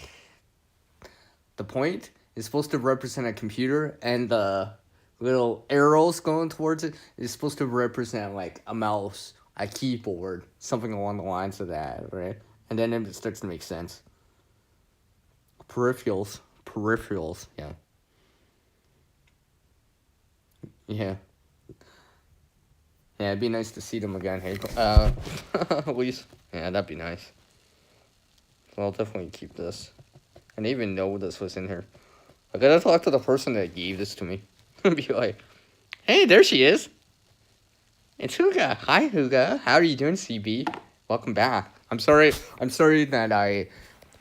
the point is supposed to represent a computer, and the little arrows going towards it is supposed to represent, like, a mouse, a keyboard, something along the lines of that, right? And then it starts to make sense. Peripherals, yeah. Yeah, it'd be nice to see them again. Hey, at least, yeah, that'd be nice. So I'll definitely keep this. I didn't even know this was in here. I gotta talk to the person that gave this to me. Be like, hey, there she is. It's Huga. Hi, Huga. How are you doing, CB? Welcome back. I'm sorry that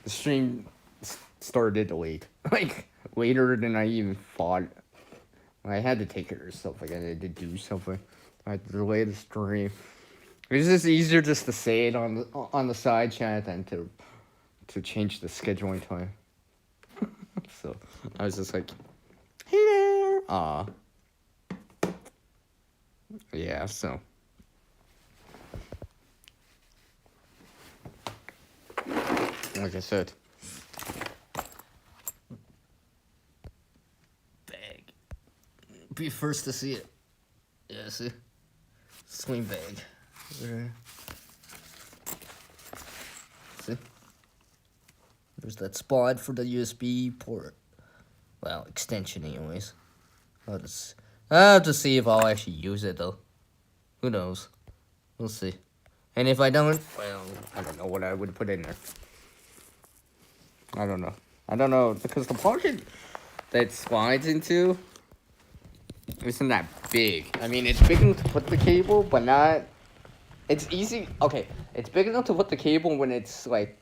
the stream started late. Like, later than I even thought. I had to take care of stuff. Like, I had to do something. I had to delay the stream. It's just easier just to say it on the side chat than to change the scheduling time. So I was just like, hey there. Yeah, so. Like I said. Bag. Be first to see it. Yeah, see? Sling bag. See? There's that spot for the USB port. Well, extension anyways. Oh, this I'll have to see if I'll actually use it though. Who knows? We'll see. And if I don't, well, I don't know what I would put in there. I don't know. I don't know because the pocket that slides into isn't that big. I mean, it's big enough to put the cable, but not. It's easy. Okay, it's big enough to put the cable when it's like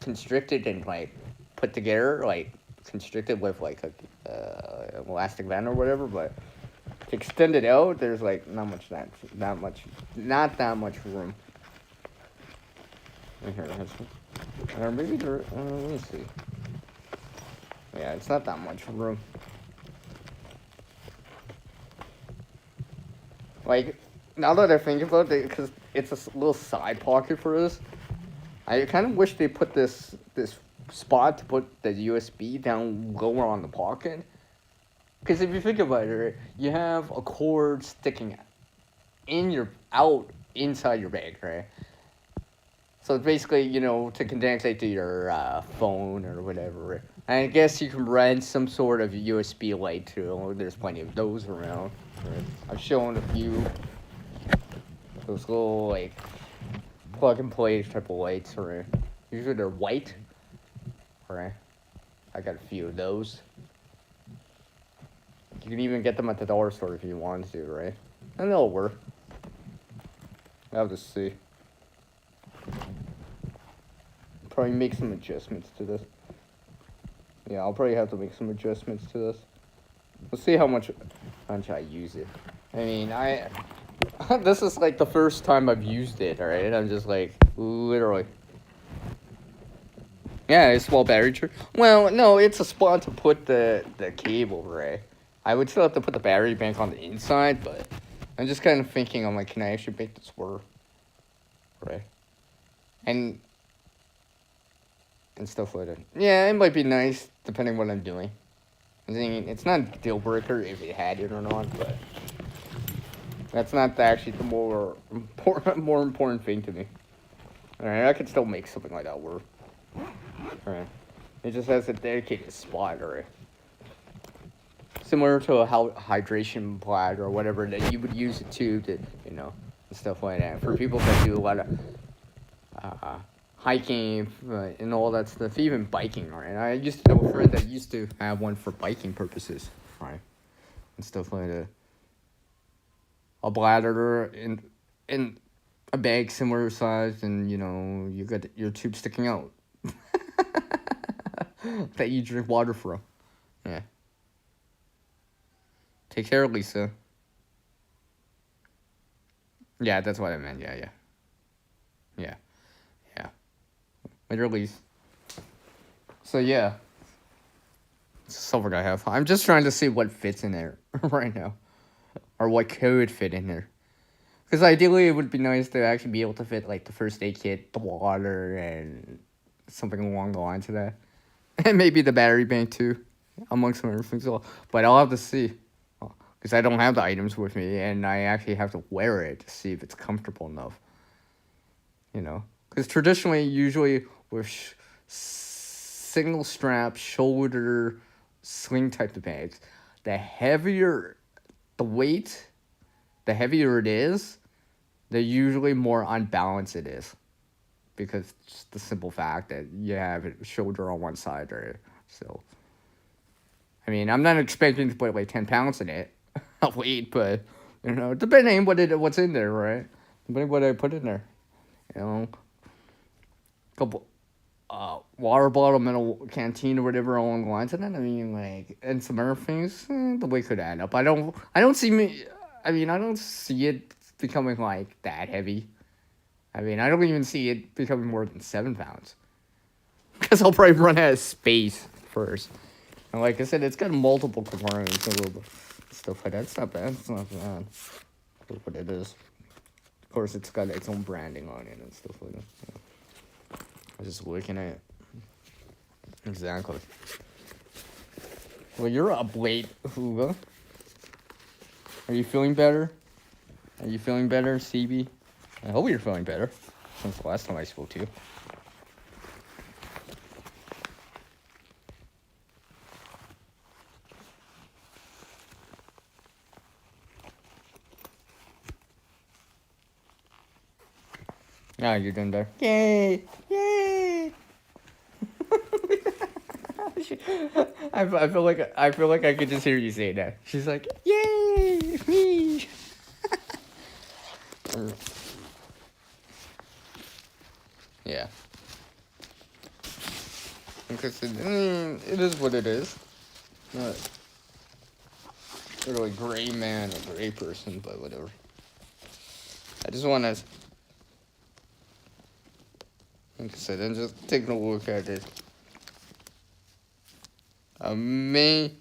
constricted and like put together, like constricted with like a elastic band or whatever. But to extend it out, there's like not that much room. Here, or maybe there. Let me see. Yeah, it's not that much room. Like, now that I think about it, because it's a little side pocket for this, I kind of wish they put this spot to put the USB down lower on the pocket. Because if you think about it, you have a cord sticking out inside your bag, right? So it's basically, to connect it to your phone or whatever. And I guess you can rent some sort of USB light too. There's plenty of those around. Right? I've shown a few. Those little, like, plug and play type of lights, right? Usually they're white, right? I got a few of those. You can even get them at the dollar store if you want to, right? And they'll work. I'll have to see. Probably make some adjustments to this. Yeah, I'll probably have to make some adjustments to this. We'll see how much I use it. I mean, this is like the first time I've used it, alright? I'm just like, literally. Yeah, it's small battery charge. Well, no, it's a spot to put the cable, right? I would still have to put the battery bank on the inside, but I'm just kind of thinking, I'm like, can I actually make this work? Right? And stuff like that. Yeah, it might be nice, depending what I'm doing. I mean, it's not a deal breaker if it had it or not, but that's not actually the more important thing to me. Alright, I could still make something like that work. Alright. It just has a dedicated spot, alright. Similar to a hydration pad or whatever that you would use it to, and stuff like that. For people that do a lot of hiking and all that stuff, even biking, right? I used to know a friend that used to have one for biking purposes, right? And stuff like that. A bladder in a bag similar size, and you got your tube sticking out that you drink water from. Yeah. Take care, Lisa. Yeah, that's what I meant. Yeah. Later, Lisa. So yeah, it's a silver I have. I'm just trying to see what fits in there right now, or what could fit in there. Because ideally, it would be nice to actually be able to fit like the first aid kit, the water, and something along the lines of that, and maybe the battery bank too, amongst some other things. But I'll have to see, because I don't have the items with me, and I actually have to wear it to see if it's comfortable enough. Because traditionally, usually with single strap shoulder sling type of bags, the heavier the weight, the heavier it is, the usually more unbalanced it is, because just the simple fact that you have a shoulder on one side, or so. I mean, I'm not expecting to put like 10 pounds in it, weight, but depending what's in there, right? Depending what I put in there, couple water bottle, metal canteen, or whatever along the lines of that. I mean, like, and some other things, the weight could add up. I don't see it becoming like that heavy. I mean, I don't even see it becoming more than 7 pounds. Because I'll probably run out of space first. And like I said, it's got multiple compartments, a little bit stuff like that. It's not bad. It's not bad for what it is. Of course, it's got its own branding on it and stuff like that. Yeah. I'm just looking at it. Exactly. Well, you're up late, Huga. Are you feeling better? Are you feeling better, CB? I hope you're feeling better since the last time I spoke to you. Now you're done there. Yay! Yay! I feel like I could just hear you say that. She's like, "Yay, me!" Mm, yeah, because it is what it is. Not really gray man or gray person, but whatever. I just want to, like I said, I'm just taking a look at it. I may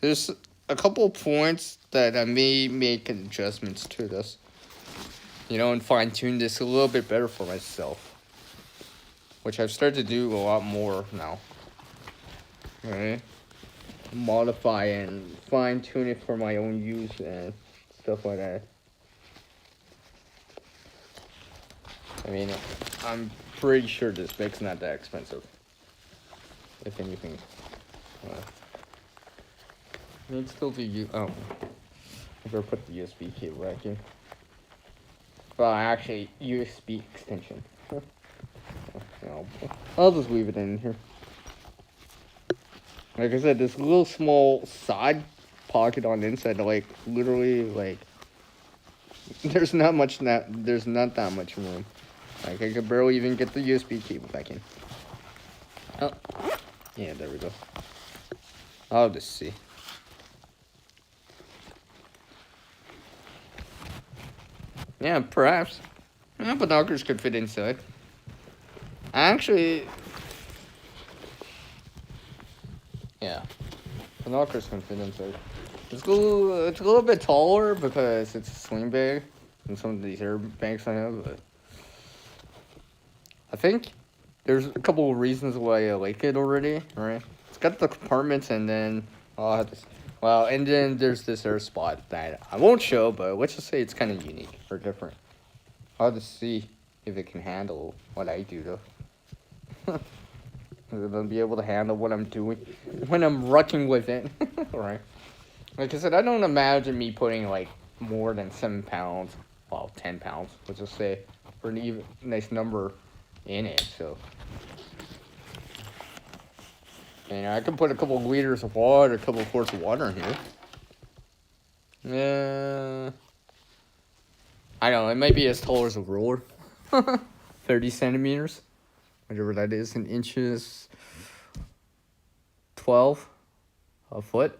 there's a couple of points that I may make adjustments to this. And fine tune this a little bit better for myself, which I've started to do a lot more now. Right? Modify and fine tune it for my own use and stuff like that. I mean, I'm pretty sure this mic's not that expensive. If anything. I need still to use. Oh. I better put the USB cable back in. Well, actually, USB extension. I'll just leave it in here. Like I said, this little small side pocket on the inside, like, literally, like, there's not that much room. Like, I could barely even get the USB cable back in. Oh, yeah, there we go. I'll just see. Yeah, perhaps. Yeah, binoculars could fit inside. Actually, yeah, binoculars can fit inside. It's a little bit taller because it's a sling bag than some of these air bags I have, but I think there's a couple of reasons why I like it already, right? It's got the compartments and then I'll have this. Well, and then there's this air spot that I won't show, but let's just say it's kind of unique or different. I'll have to see if it can handle what I do, though. It'll be able to handle what I'm doing when I'm rucking with it, right? Like I said, I don't imagine me putting, like, more than 7 pounds, well, 10 pounds, let's just say, for an even nice number in it, so. I can put a couple of liters of water, a couple of quarts of water in here. Yeah. I don't know, it might be as tall as a ruler. 30 centimeters. Whatever that is in inches. 12 a foot.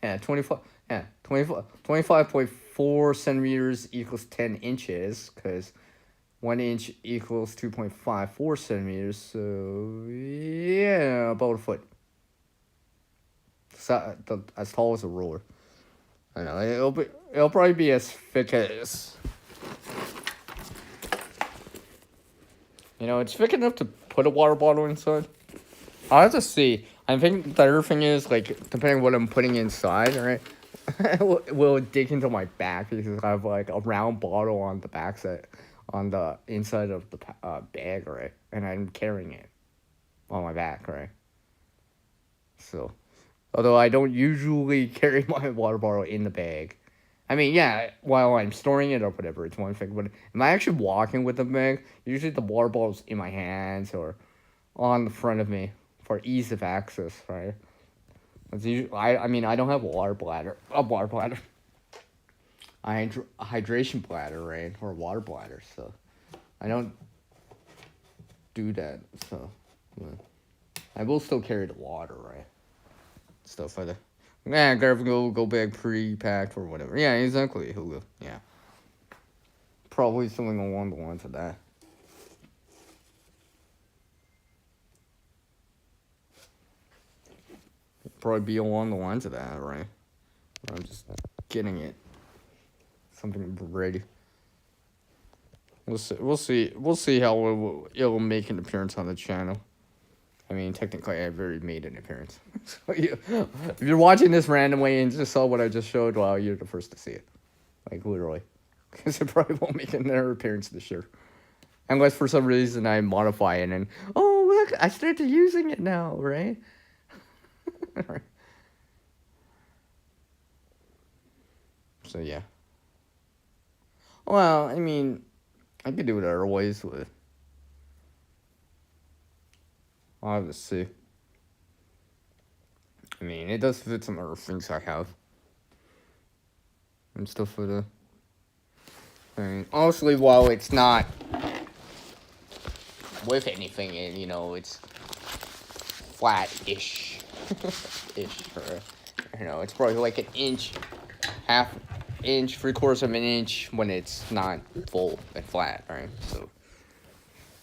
Yeah, 25. Yeah, 25.4 centimeters equals 10 inches, because 1 inch equals 2.54 centimeters, so yeah, about a foot. So, as tall as a ruler. I know, it'll probably be as thick as... it's thick enough to put a water bottle inside. I'll have to see. I think the other thing is, like, depending on what I'm putting inside, right? will it dig into my back because I have, like, a round bottle on the backside, on the inside of the bag, right? And I'm carrying it on my back, right? So, although I don't usually carry my water bottle in the bag. I mean, yeah, while I'm storing it or whatever, it's one thing. But am I actually walking with the bag? Usually the water bottle's in my hands or on the front of me for ease of access, right? It's usually, I mean, I don't have a water bladder. A hydration bladder, right? Or a water bladder, so I don't do that, so I will still carry the water, right? Stuff like that. Yeah, grab go bag pre-packed or whatever. Yeah, exactly, Hugo. Yeah. Probably something along the lines of that. Probably be along the lines of that, right? I'm just getting it. Something ready. We'll see. We'll see how it'll make an appearance on the channel. I mean, technically, I've already made an appearance. So if you're watching this randomly and just saw what I just showed, well, you're the first to see it. Like, literally. Because it probably won't make another appearance this year. Unless for some reason I modify it and, oh, look, I started using it now, right? So, yeah. Well, I mean, I could do it other ways with. I'll have to see. I mean, it does fit some other things I have. And stuff for the. I mean, honestly, while it's not with anything in, it's flat-ish. Ish, or, it's probably like an inch, half inch, 3/4 of an inch when it's not full and flat, right? So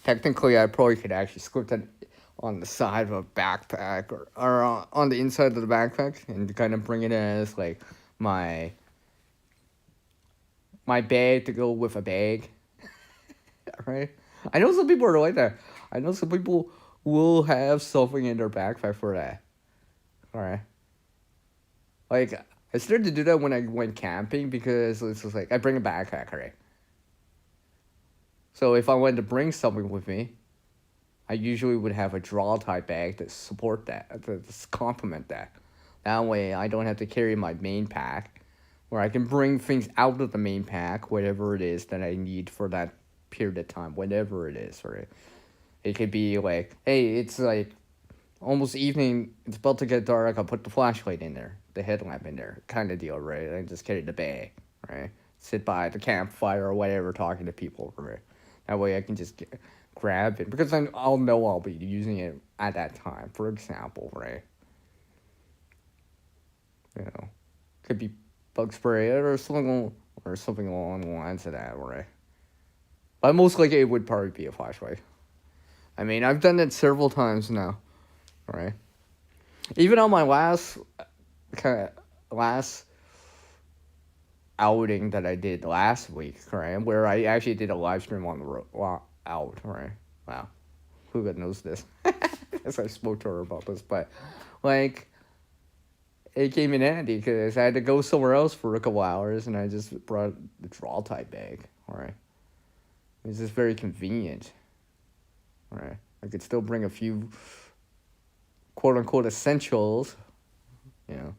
technically, I probably could actually script it on the side of a backpack or on the inside of the backpack and kind of bring it as like my my bag to go with a bag, right? I know some people are like that. I know some people will have something in their backpack for that. All right. Like I started to do that when I went camping because it's just like I bring a backpack, right? So if I wanted to bring something with me, I usually would have a draw type bag to support that, to complement that. That way I don't have to carry my main pack, where I can bring things out of the main pack, whatever it is that I need for that period of time, whatever it is, right? It could be like, hey, it's like almost evening, it's about to get dark, I'll put the flashlight in there, the headlamp in there, kind of deal, right? I just carry the bag, right? Sit by the campfire or whatever, talking to people, right? That way I can just grab it, because I'll know I'll be using it at that time, for example, right? You know, could be bug spray or something along the lines of that, right? But most likely it would probably be a flashlight. I mean, I've done it several times now, right? Even on my kind last outing that I did last week, right, where I actually did a live stream on the road out, right? Wow, who knows this? As I spoke to her about this, but like it came in handy because I had to go somewhere else for a couple hours, and I just brought the draw type bag, right? It's just very convenient, right? I could still bring a few quote unquote essentials, you know.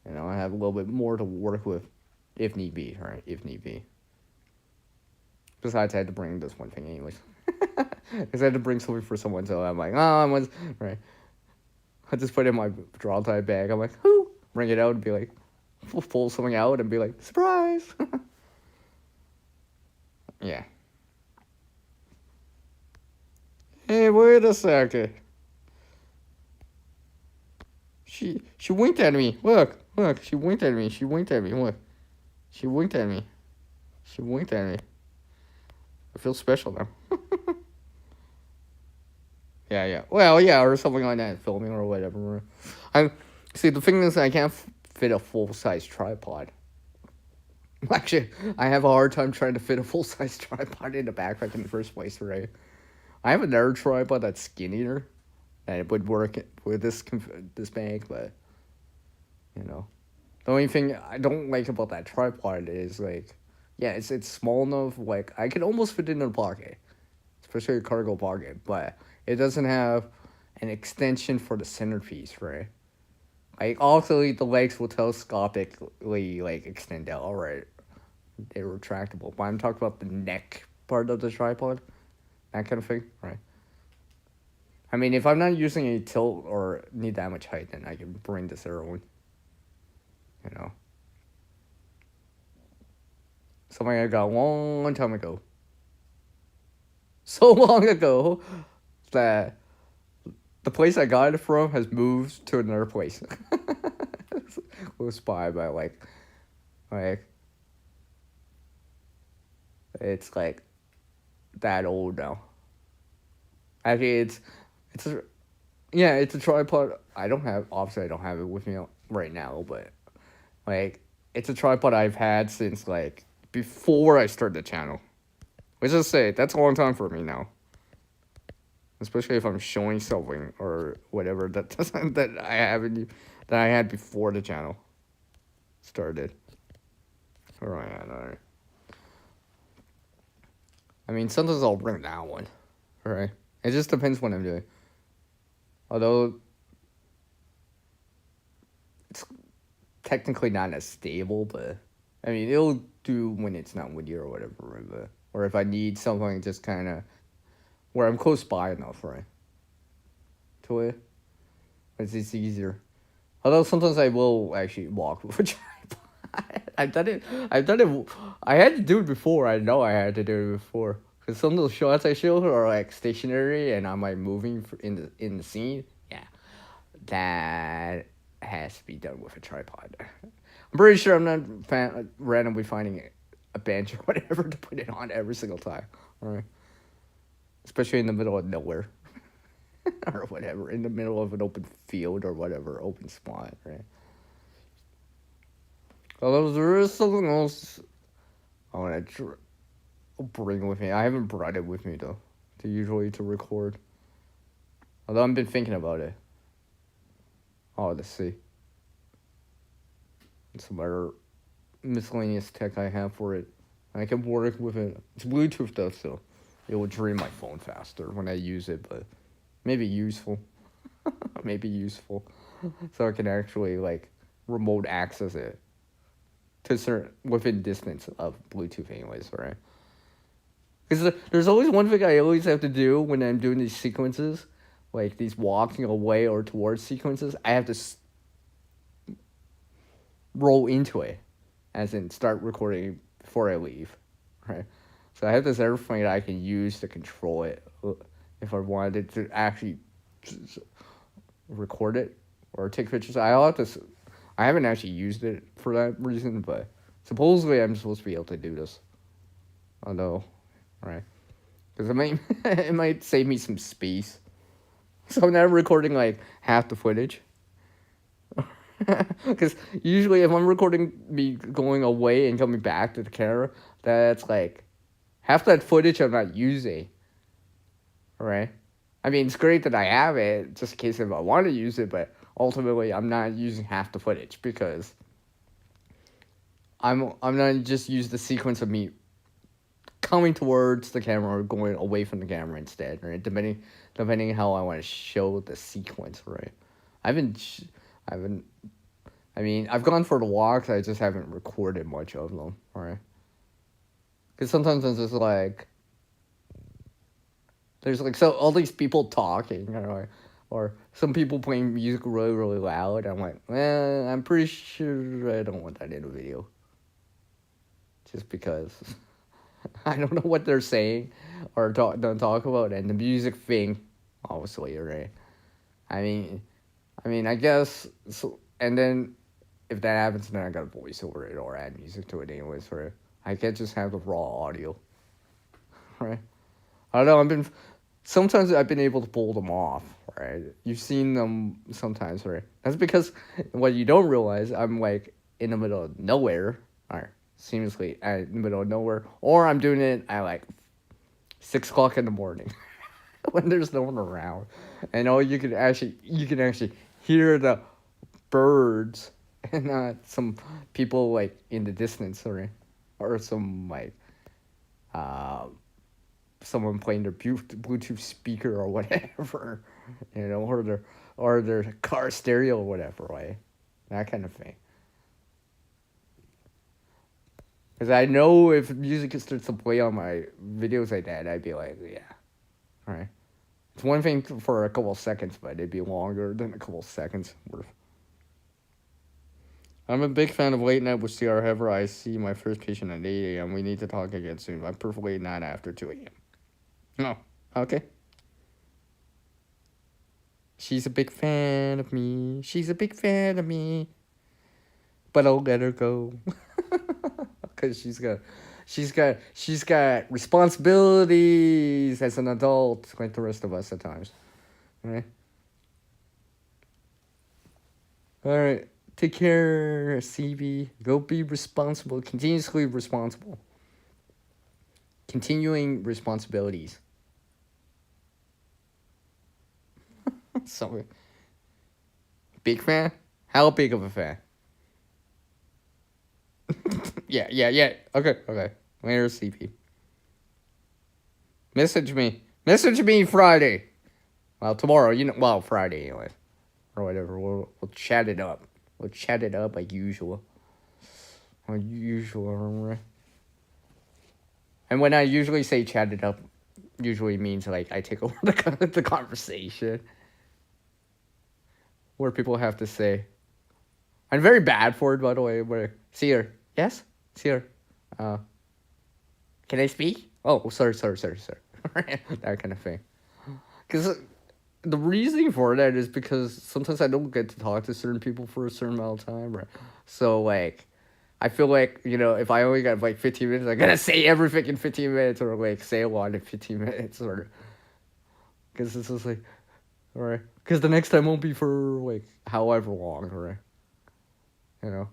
I have a little bit more to work with if need be, right? If need be. Besides, I had to bring this one thing anyways. Because I had to bring something for someone, so I'm like, oh, I want, right. I just put it in my draw type bag. I'm like, whoo, bring it out and be like, pull something out and be like, surprise. Yeah. Hey, wait a second. She winked at me. Look, she winked at me. She winked at me. Look. She winked at me. She winked at me. I feel special now. Yeah. Well, yeah, or something like that, filming or whatever. I see. The thing is, I can't fit a full size tripod. Actually, I have a hard time trying to fit a full size tripod in a backpack in the first place, right? I have another tripod that's skinnier, and it would work with this bag, but you know, the only thing I don't like about that tripod is like, yeah, it's small enough, like I can almost fit it in a pocket, especially a cargo pocket, but it doesn't have an extension for the centerpiece, right? Like also the legs will telescopically like extend out, right? They're retractable. But I'm talking about the neck part of the tripod, that kind of thing, right? I mean, if I'm not using a tilt or need that much height, then I can bring this other one. You know, something I got a long time ago, so long ago that the place I got it from has moved to another place. Close by, but like it's like that old now. Actually, it's a yeah, it's a tripod. Obviously I don't have it with me right now, but like it's a tripod I've had since like before I started the channel. Let's just say that's a long time for me now. Especially if I'm showing something or whatever that I haven't that I had before the channel started. Alright. I mean, sometimes I'll bring that one. Alright. It just depends what I'm doing. Although it's technically not as stable, but I mean it'll do when it's not windy or whatever. or if I need something just kind of where I'm close by enough, right? To it, it's easier. Although sometimes I will actually walk with a tripod. I've done it. I've done it. I had to do it before. I know I had to do it before. Cause some of those shots I show are like stationary, and I'm like moving in the scene. Yeah, that has to be done with a tripod. I'm pretty sure I'm not randomly finding a bench or whatever to put it on every single time. All right, especially in the middle of nowhere. Or whatever, in the middle of an open field or whatever, open spot, right? Although there is something else I want to bring with me. I haven't brought it with me though, to record. Although I've been thinking about it. Oh, let's see. Some other miscellaneous tech I have for it. I can work with it. It's Bluetooth though, so it will drain my phone faster when I use it, but maybe useful. Maybe useful. So I can actually like remote access it to certain within distance of Bluetooth anyways, right? Because there's always one thing I always have to do when I'm doing these sequences, like these walking away or towards sequences. I have to roll into it, as in start recording before I leave, right? So I have this other thing that I can use to control it if I wanted to actually record it or take pictures. I haven't actually used it for that reason, but supposedly I'm supposed to be able to do this. Although, right? Because it might save me some space. So I'm not recording like half the footage. Because usually if I'm recording me going away and coming back to the camera, that's like half that footage I'm not using. Right? I mean, it's great that I have it just in case if I want to use it, but ultimately I'm not using half the footage because I'm not just use the sequence of me coming towards the camera or going away from the camera instead, right? Depending how I want to show the sequence, right? I haven't. I mean, I've gone for the walks. I just haven't recorded much of them, right? Because sometimes it's just like there's like so all these people talking, or some people playing music really really loud. I'm like, well, I'm pretty sure I don't want that in a video. Just because I don't know what they're saying or don't talk about, and the music thing, obviously, right? I mean, I guess so. And then if that happens, then I gotta voice over it or add music to it anyways, right? I can't just have the raw audio, right? I don't know. Sometimes I've been able to pull them off, right? You've seen them sometimes, right? That's because what you don't realize, I'm like in the middle of nowhere, or seamlessly in the middle of nowhere, or I'm doing it at like 6 o'clock in the morning when there's no one around, and you can actually hear the birds and not some people like in the distance, or some like someone playing their Bluetooth speaker or whatever, or their car stereo or whatever, right? That kind of thing. Because I know if music starts to play on my videos like that, I'd be like, yeah, right. It's one thing for a couple of seconds, but it'd be longer than a couple of seconds worth. I'm a big fan of late night with CR. However, I see my first patient at 8 a.m. We need to talk again soon. I'm perfectly not after 2 a.m. No. Okay. She's a big fan of me. She's a big fan of me. But I'll let her go. Because she's got responsibilities as an adult like the rest of us at times. Right? Alright. Take care, CB. Go be responsible. Continuously responsible. Continuing responsibilities. Sorry. Big fan? How big of a fan? Yeah. Okay. Where's CP? Message me Friday. Well, tomorrow, well, Friday anyway. Or whatever. We'll chat it up. We'll chat it up like usual. Right? And when I usually say chat it up, usually means like I take over the conversation where people have to say. I'm very bad for it, by the way. Where Seer, yes, Seer, uh, can I speak? Oh, sorry. That kind of thing. Because the reasoning for that is because sometimes I don't get to talk to certain people for a certain amount of time, right? So like, I feel like if I only got like 15 minutes, I gotta say everything in 15 minutes, or like say a lot in 15 minutes, or because it's just like, all right, because the next time won't be for like however long, right? You know,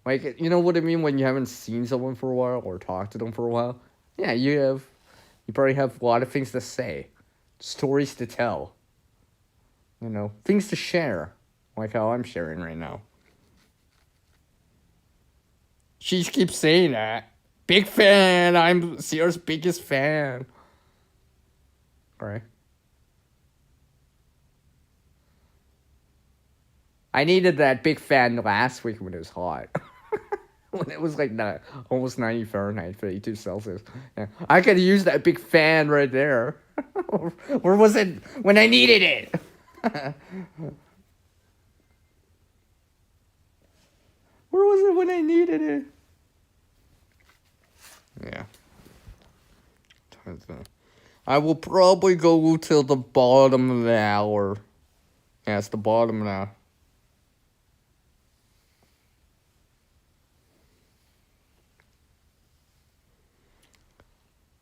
like you know what I mean when you haven't seen someone for a while or talked to them for a while. Yeah, you probably have a lot of things to say, stories to tell, things to share, like how I'm sharing right now. She keeps saying that. Big fan. I'm Sierra's biggest fan. All right. I needed that big fan last week when it was hot. When it was like almost 90 Fahrenheit, 32 Celsius. Yeah. I could use that big fan right there. Where was it when I needed it? Where was it when I needed it? Yeah. I will probably go till the bottom of the hour. Yeah, it's the bottom now.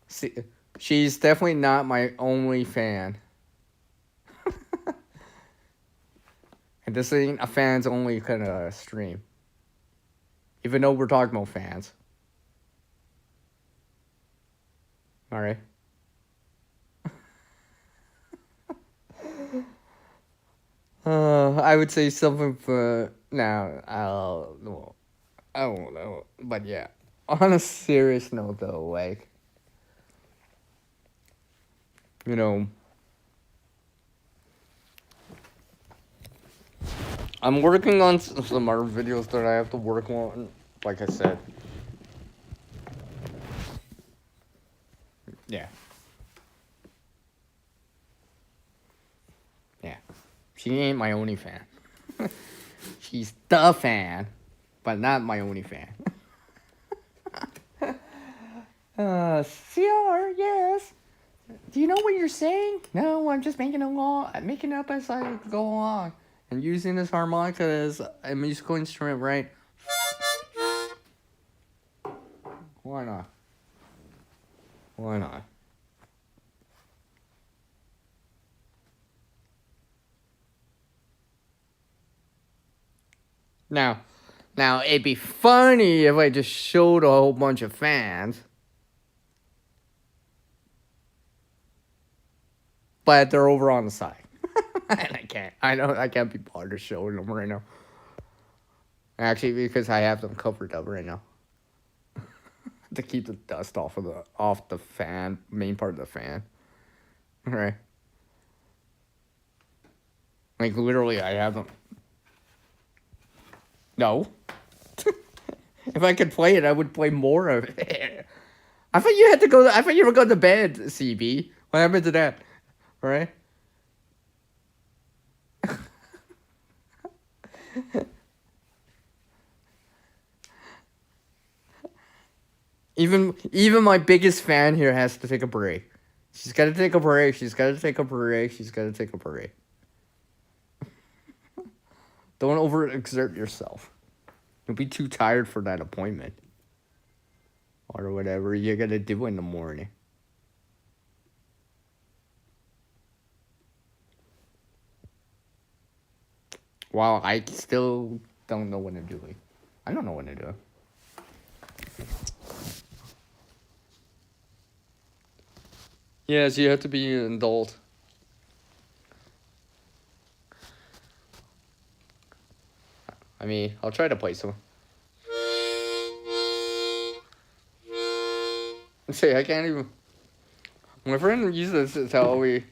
See, she's definitely not my only fan. And this ain't a fans only kind of stream. Even though we're talking about fans. Alright. I would say something for now. I don't know, but yeah. On a serious note, though, like you know, I'm working on some other videos that I have to work on. Like I said, yeah, yeah. She ain't my only fan. She's the fan, but not my only fan. CR, yes. Do you know what you're saying? No, I'm just making making up as I go along, and using this harmonica as a musical instrument, right? Why not? Why not? Now it'd be funny if I just showed a whole bunch of fans, but they're over on the side, and I can't. I know I can't be bothered showing them right now. Actually, because I have them covered up right now to keep the dust off the fan, main part of the fan. Right. Like literally, I have them. No. If I could play it, I would play more of it. I thought you had to go. I thought you were going to bed, CB. What happened to that? Right. Even my biggest fan here has to take a break. She's got to take a break. She's got to take a break. She's got to take a break. Don't overexert yourself. You'll be too tired for that appointment. Or whatever you're gonna do in the morning. While I still don't know what I'm doing. I don't know what I'm doing. Yes, you have to be an adult. I mean, I'll try to play some. Say, I can't even. My friend uses this to tell me,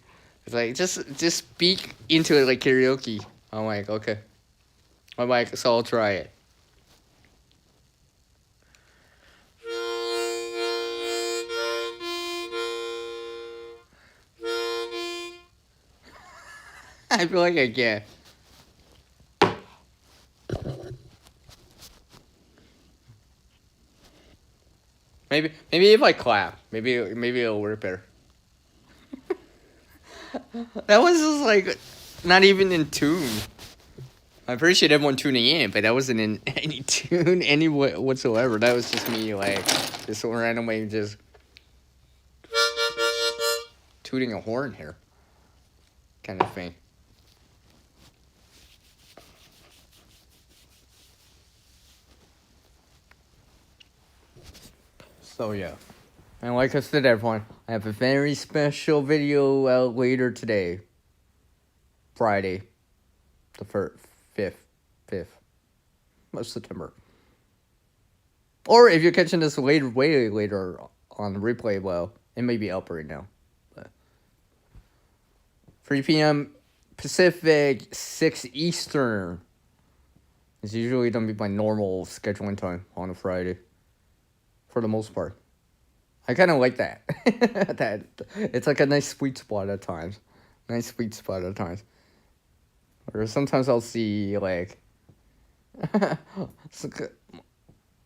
it's like, just speak into it like karaoke. I'm like, okay. I'm like, so I'll try it. I feel like I can't. Maybe if I clap, maybe it'll work better. That was just like not even in tune. I appreciate everyone tuning in, but that wasn't in any tune, whatsoever. That was just me like just randomly just tooting a horn here, kind of thing. So yeah, and like I said, everyone, I have a very special video out later today, Friday, the fifth of September. Or if you're catching this later, way later on the replay, well, it may be up right now. But 3 p.m. Pacific, 6 Eastern. It's usually going to be my normal scheduling time on a Friday. For the most part. I kind of like that. That it's like a nice sweet spot at times. Or sometimes I'll see like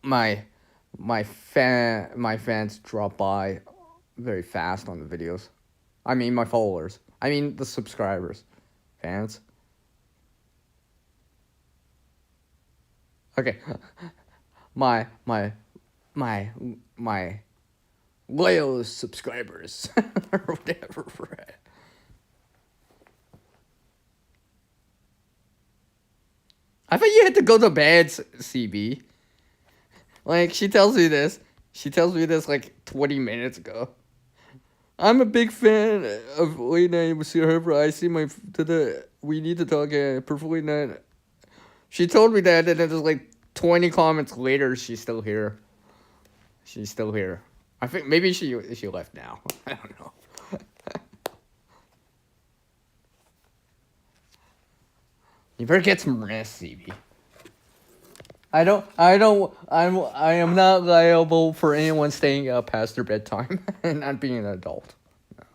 my fans drop by very fast on the videos. I mean my followers. I mean the subscribers. Fans. Okay. My loyal subscribers or whatever. I thought you had to go to bed, CB. Like she tells me this. She tells me this like 20 minutes ago. I'm a big fan of late night with her. I see my we need to talk perfectly night. She told me that, and then there's like 20 comments later. She's still here. I think maybe she left now. I don't know. You better get some rest, CB. I am not liable for anyone staying up past their bedtime and not being an adult. No.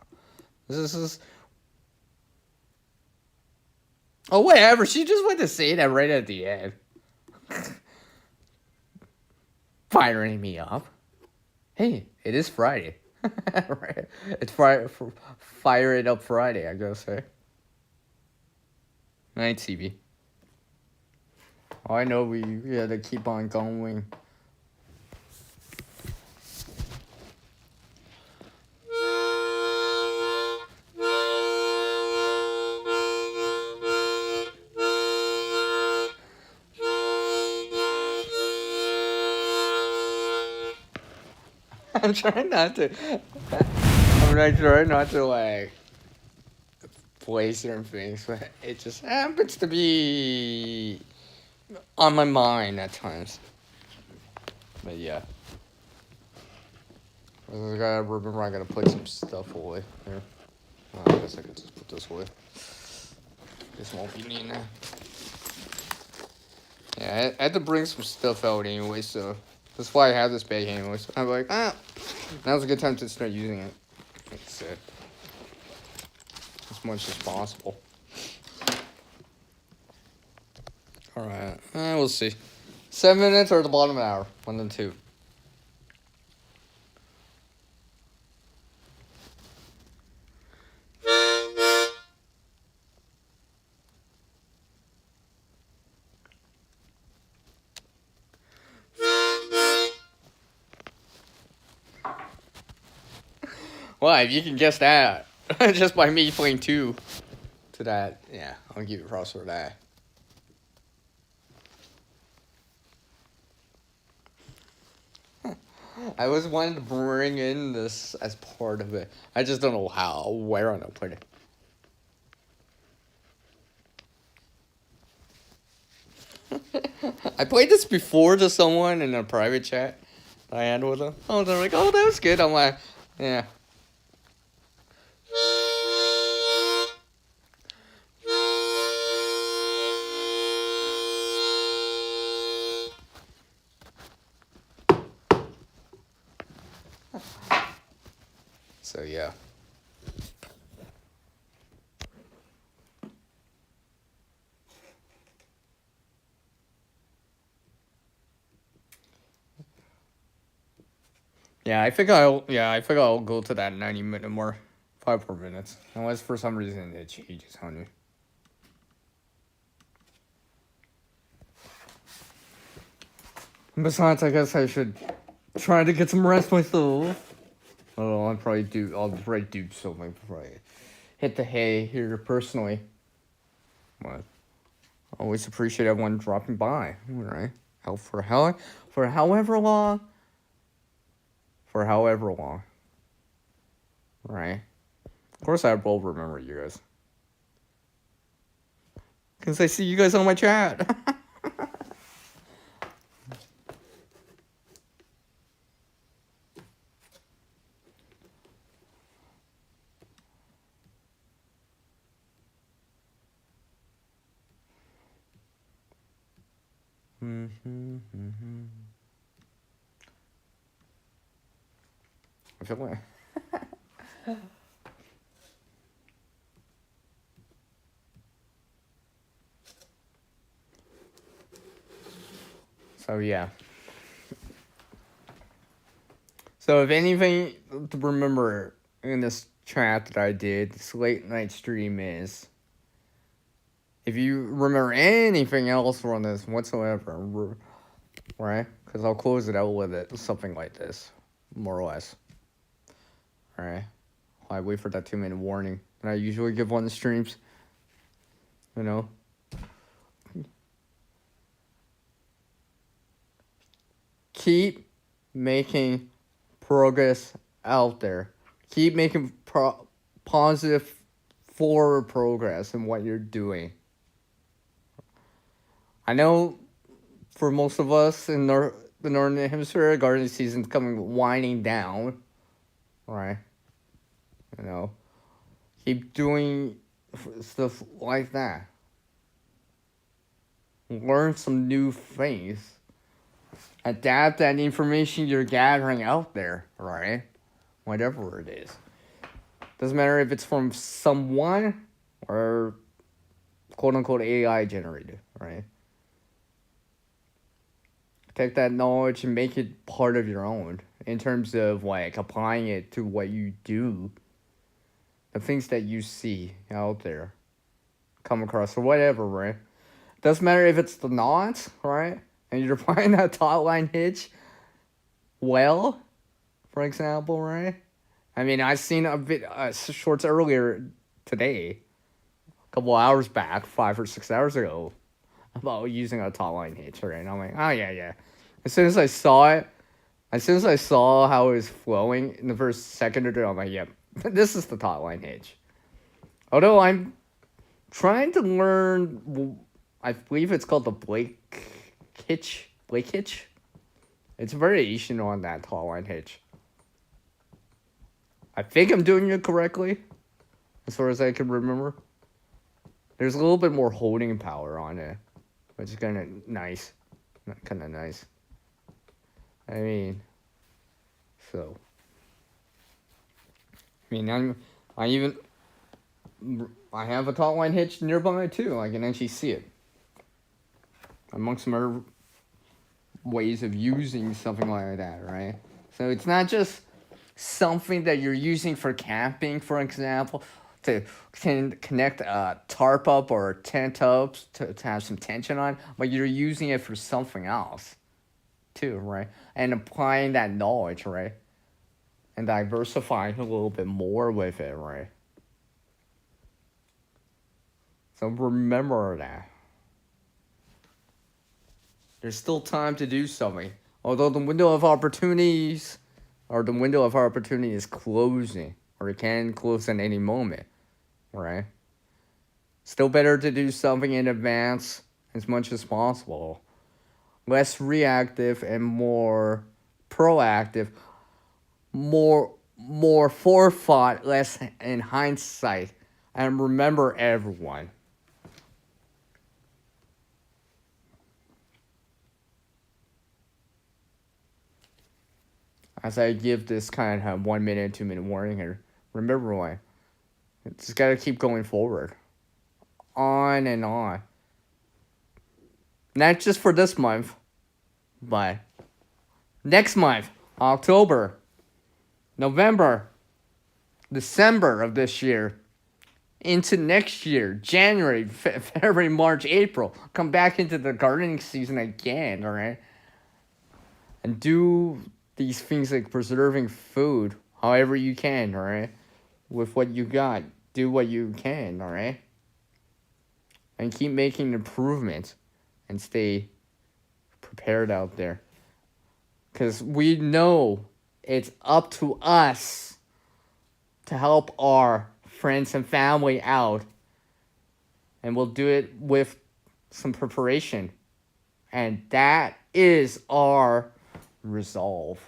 This is. Oh, whatever. She just wanted to say that right at the end. Firing me up. Hey, it is Friday. Right. It's Friday. Fire it up Friday, I gotta say. Night, CB. Oh, I know we had to keep on going. I'm trying not to. I'm trying not to like play certain things, but it just happens to be on my mind at times. But yeah, I gotta remember I gotta put some stuff away here. Oh, I guess I could just put this away. This won't be needing that. Yeah, I had to bring some stuff out anyway, so that's why I have this bag anyway. So I'm like, now's a good time to start using it. That's it. As much as possible. Alright, we'll see. 7 minutes or at the bottom of the hour. 1 and 2. Well, if you can guess that, just by me playing 2 to that, yeah, I'll give you props for that. I was wanting to bring in this as part of it. I just don't know where I'm gonna put it. I played this before to someone in a private chat I had with them. Oh, they're like, oh, that was good. I'm like, yeah. So, yeah. I think I'll go to that 90-minute more. 5 more minutes. Unless for some reason it changes, honey. Besides, I guess I should try to get some rest myself. Oh, I'll probably do something before I hit the hay here personally. But I always appreciate everyone dropping by. Alright. Hell for however long. For however long. Right? Of course I will remember you guys. Because I see you guys on my chat. I feel like. So yeah. So if anything to remember in this chat that I did, this late night stream is, if you remember anything else from this whatsoever, right? Because I'll close it out with it, something like this, more or less. Alright. I wait for that 2-minute warning that I usually give on the streams. You know? Keep making progress out there. Keep making positive forward progress in what you're doing. I know for most of us in the Northern Hemisphere, gardening season's winding down. Right? You know? Keep doing stuff like that. Learn some new things. Adapt that information you're gathering out there, right? Whatever it is. Doesn't matter if it's from someone or quote unquote AI generated, right? Take that knowledge and make it part of your own in terms of like applying it to what you do, the things that you see out there, come across, or whatever, right? Doesn't matter if it's the knots, right? And you're applying that top line hitch well, for example, right? I mean, I seen a bit shorts earlier today, a couple hours back, 5 or 6 hours ago, about using a top line hitch, right? And I'm like, oh yeah. As soon as I saw it, as soon as I saw how it was flowing in the first second or two, I'm like, yep, this is the top line hitch. Although I'm trying to learn, I believe it's called the Blake hitch. It's a variation on that top line hitch. I think I'm doing it correctly, as far as I can remember. There's a little bit more holding power on it, which is kind of nice. Kind of nice. I mean, so. I mean, I have a top line hitch nearby too. I can actually see it. Amongst some other ways of using something like that, right? So it's not just something that you're using for camping, for example, to connect a tarp up or a tent up to have some tension on, but you're using it for something else too, right? And applying that knowledge, right? And diversifying a little bit more with it, right? So remember that. There's still time to do something. Although the window of opportunities is closing, or it can close at any moment, right? Still better to do something in advance as much as possible. Less reactive and more proactive. More forethought, less in hindsight. And remember everyone. As I give this kind of 1 minute, 2 minute warning here, remember why. Just gotta keep going forward. On and on. Not just for this month, but next month, October. November, December of this year, into next year, January, February, March, April, come back into the gardening season again, all right? And do these things like preserving food however you can, all right? With what you got, do what you can, all right? And keep making improvements and stay prepared out there. Because we know it's up to us to help our friends and family out. And we'll do it with some preparation. And that is our resolve.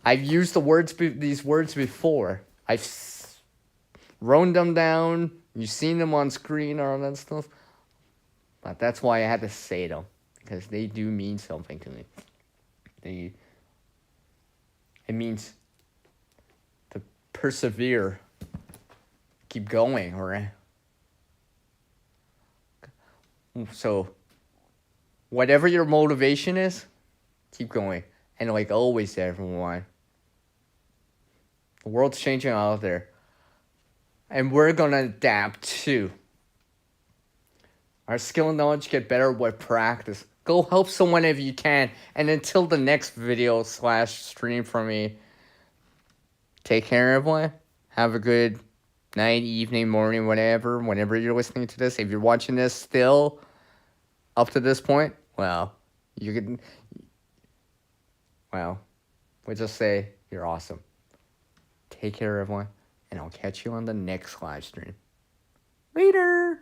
I've used these words before. I've wrote them down. You've seen them on screen or all that stuff. But that's why I had to say them. Because they do mean something to me. It means to persevere. Keep going, alright? So, whatever your motivation is, keep going. And like always, everyone, the world's changing out there. And we're gonna adapt too. Our skill and knowledge get better with practice. Go help someone if you can. And until the next video / stream from me, take care, everyone. Have a good night, evening, morning, whenever you're listening to this. If you're watching this still up to this point, well, we'll just say you're awesome. Take care, everyone. And I'll catch you on the next live stream. Later.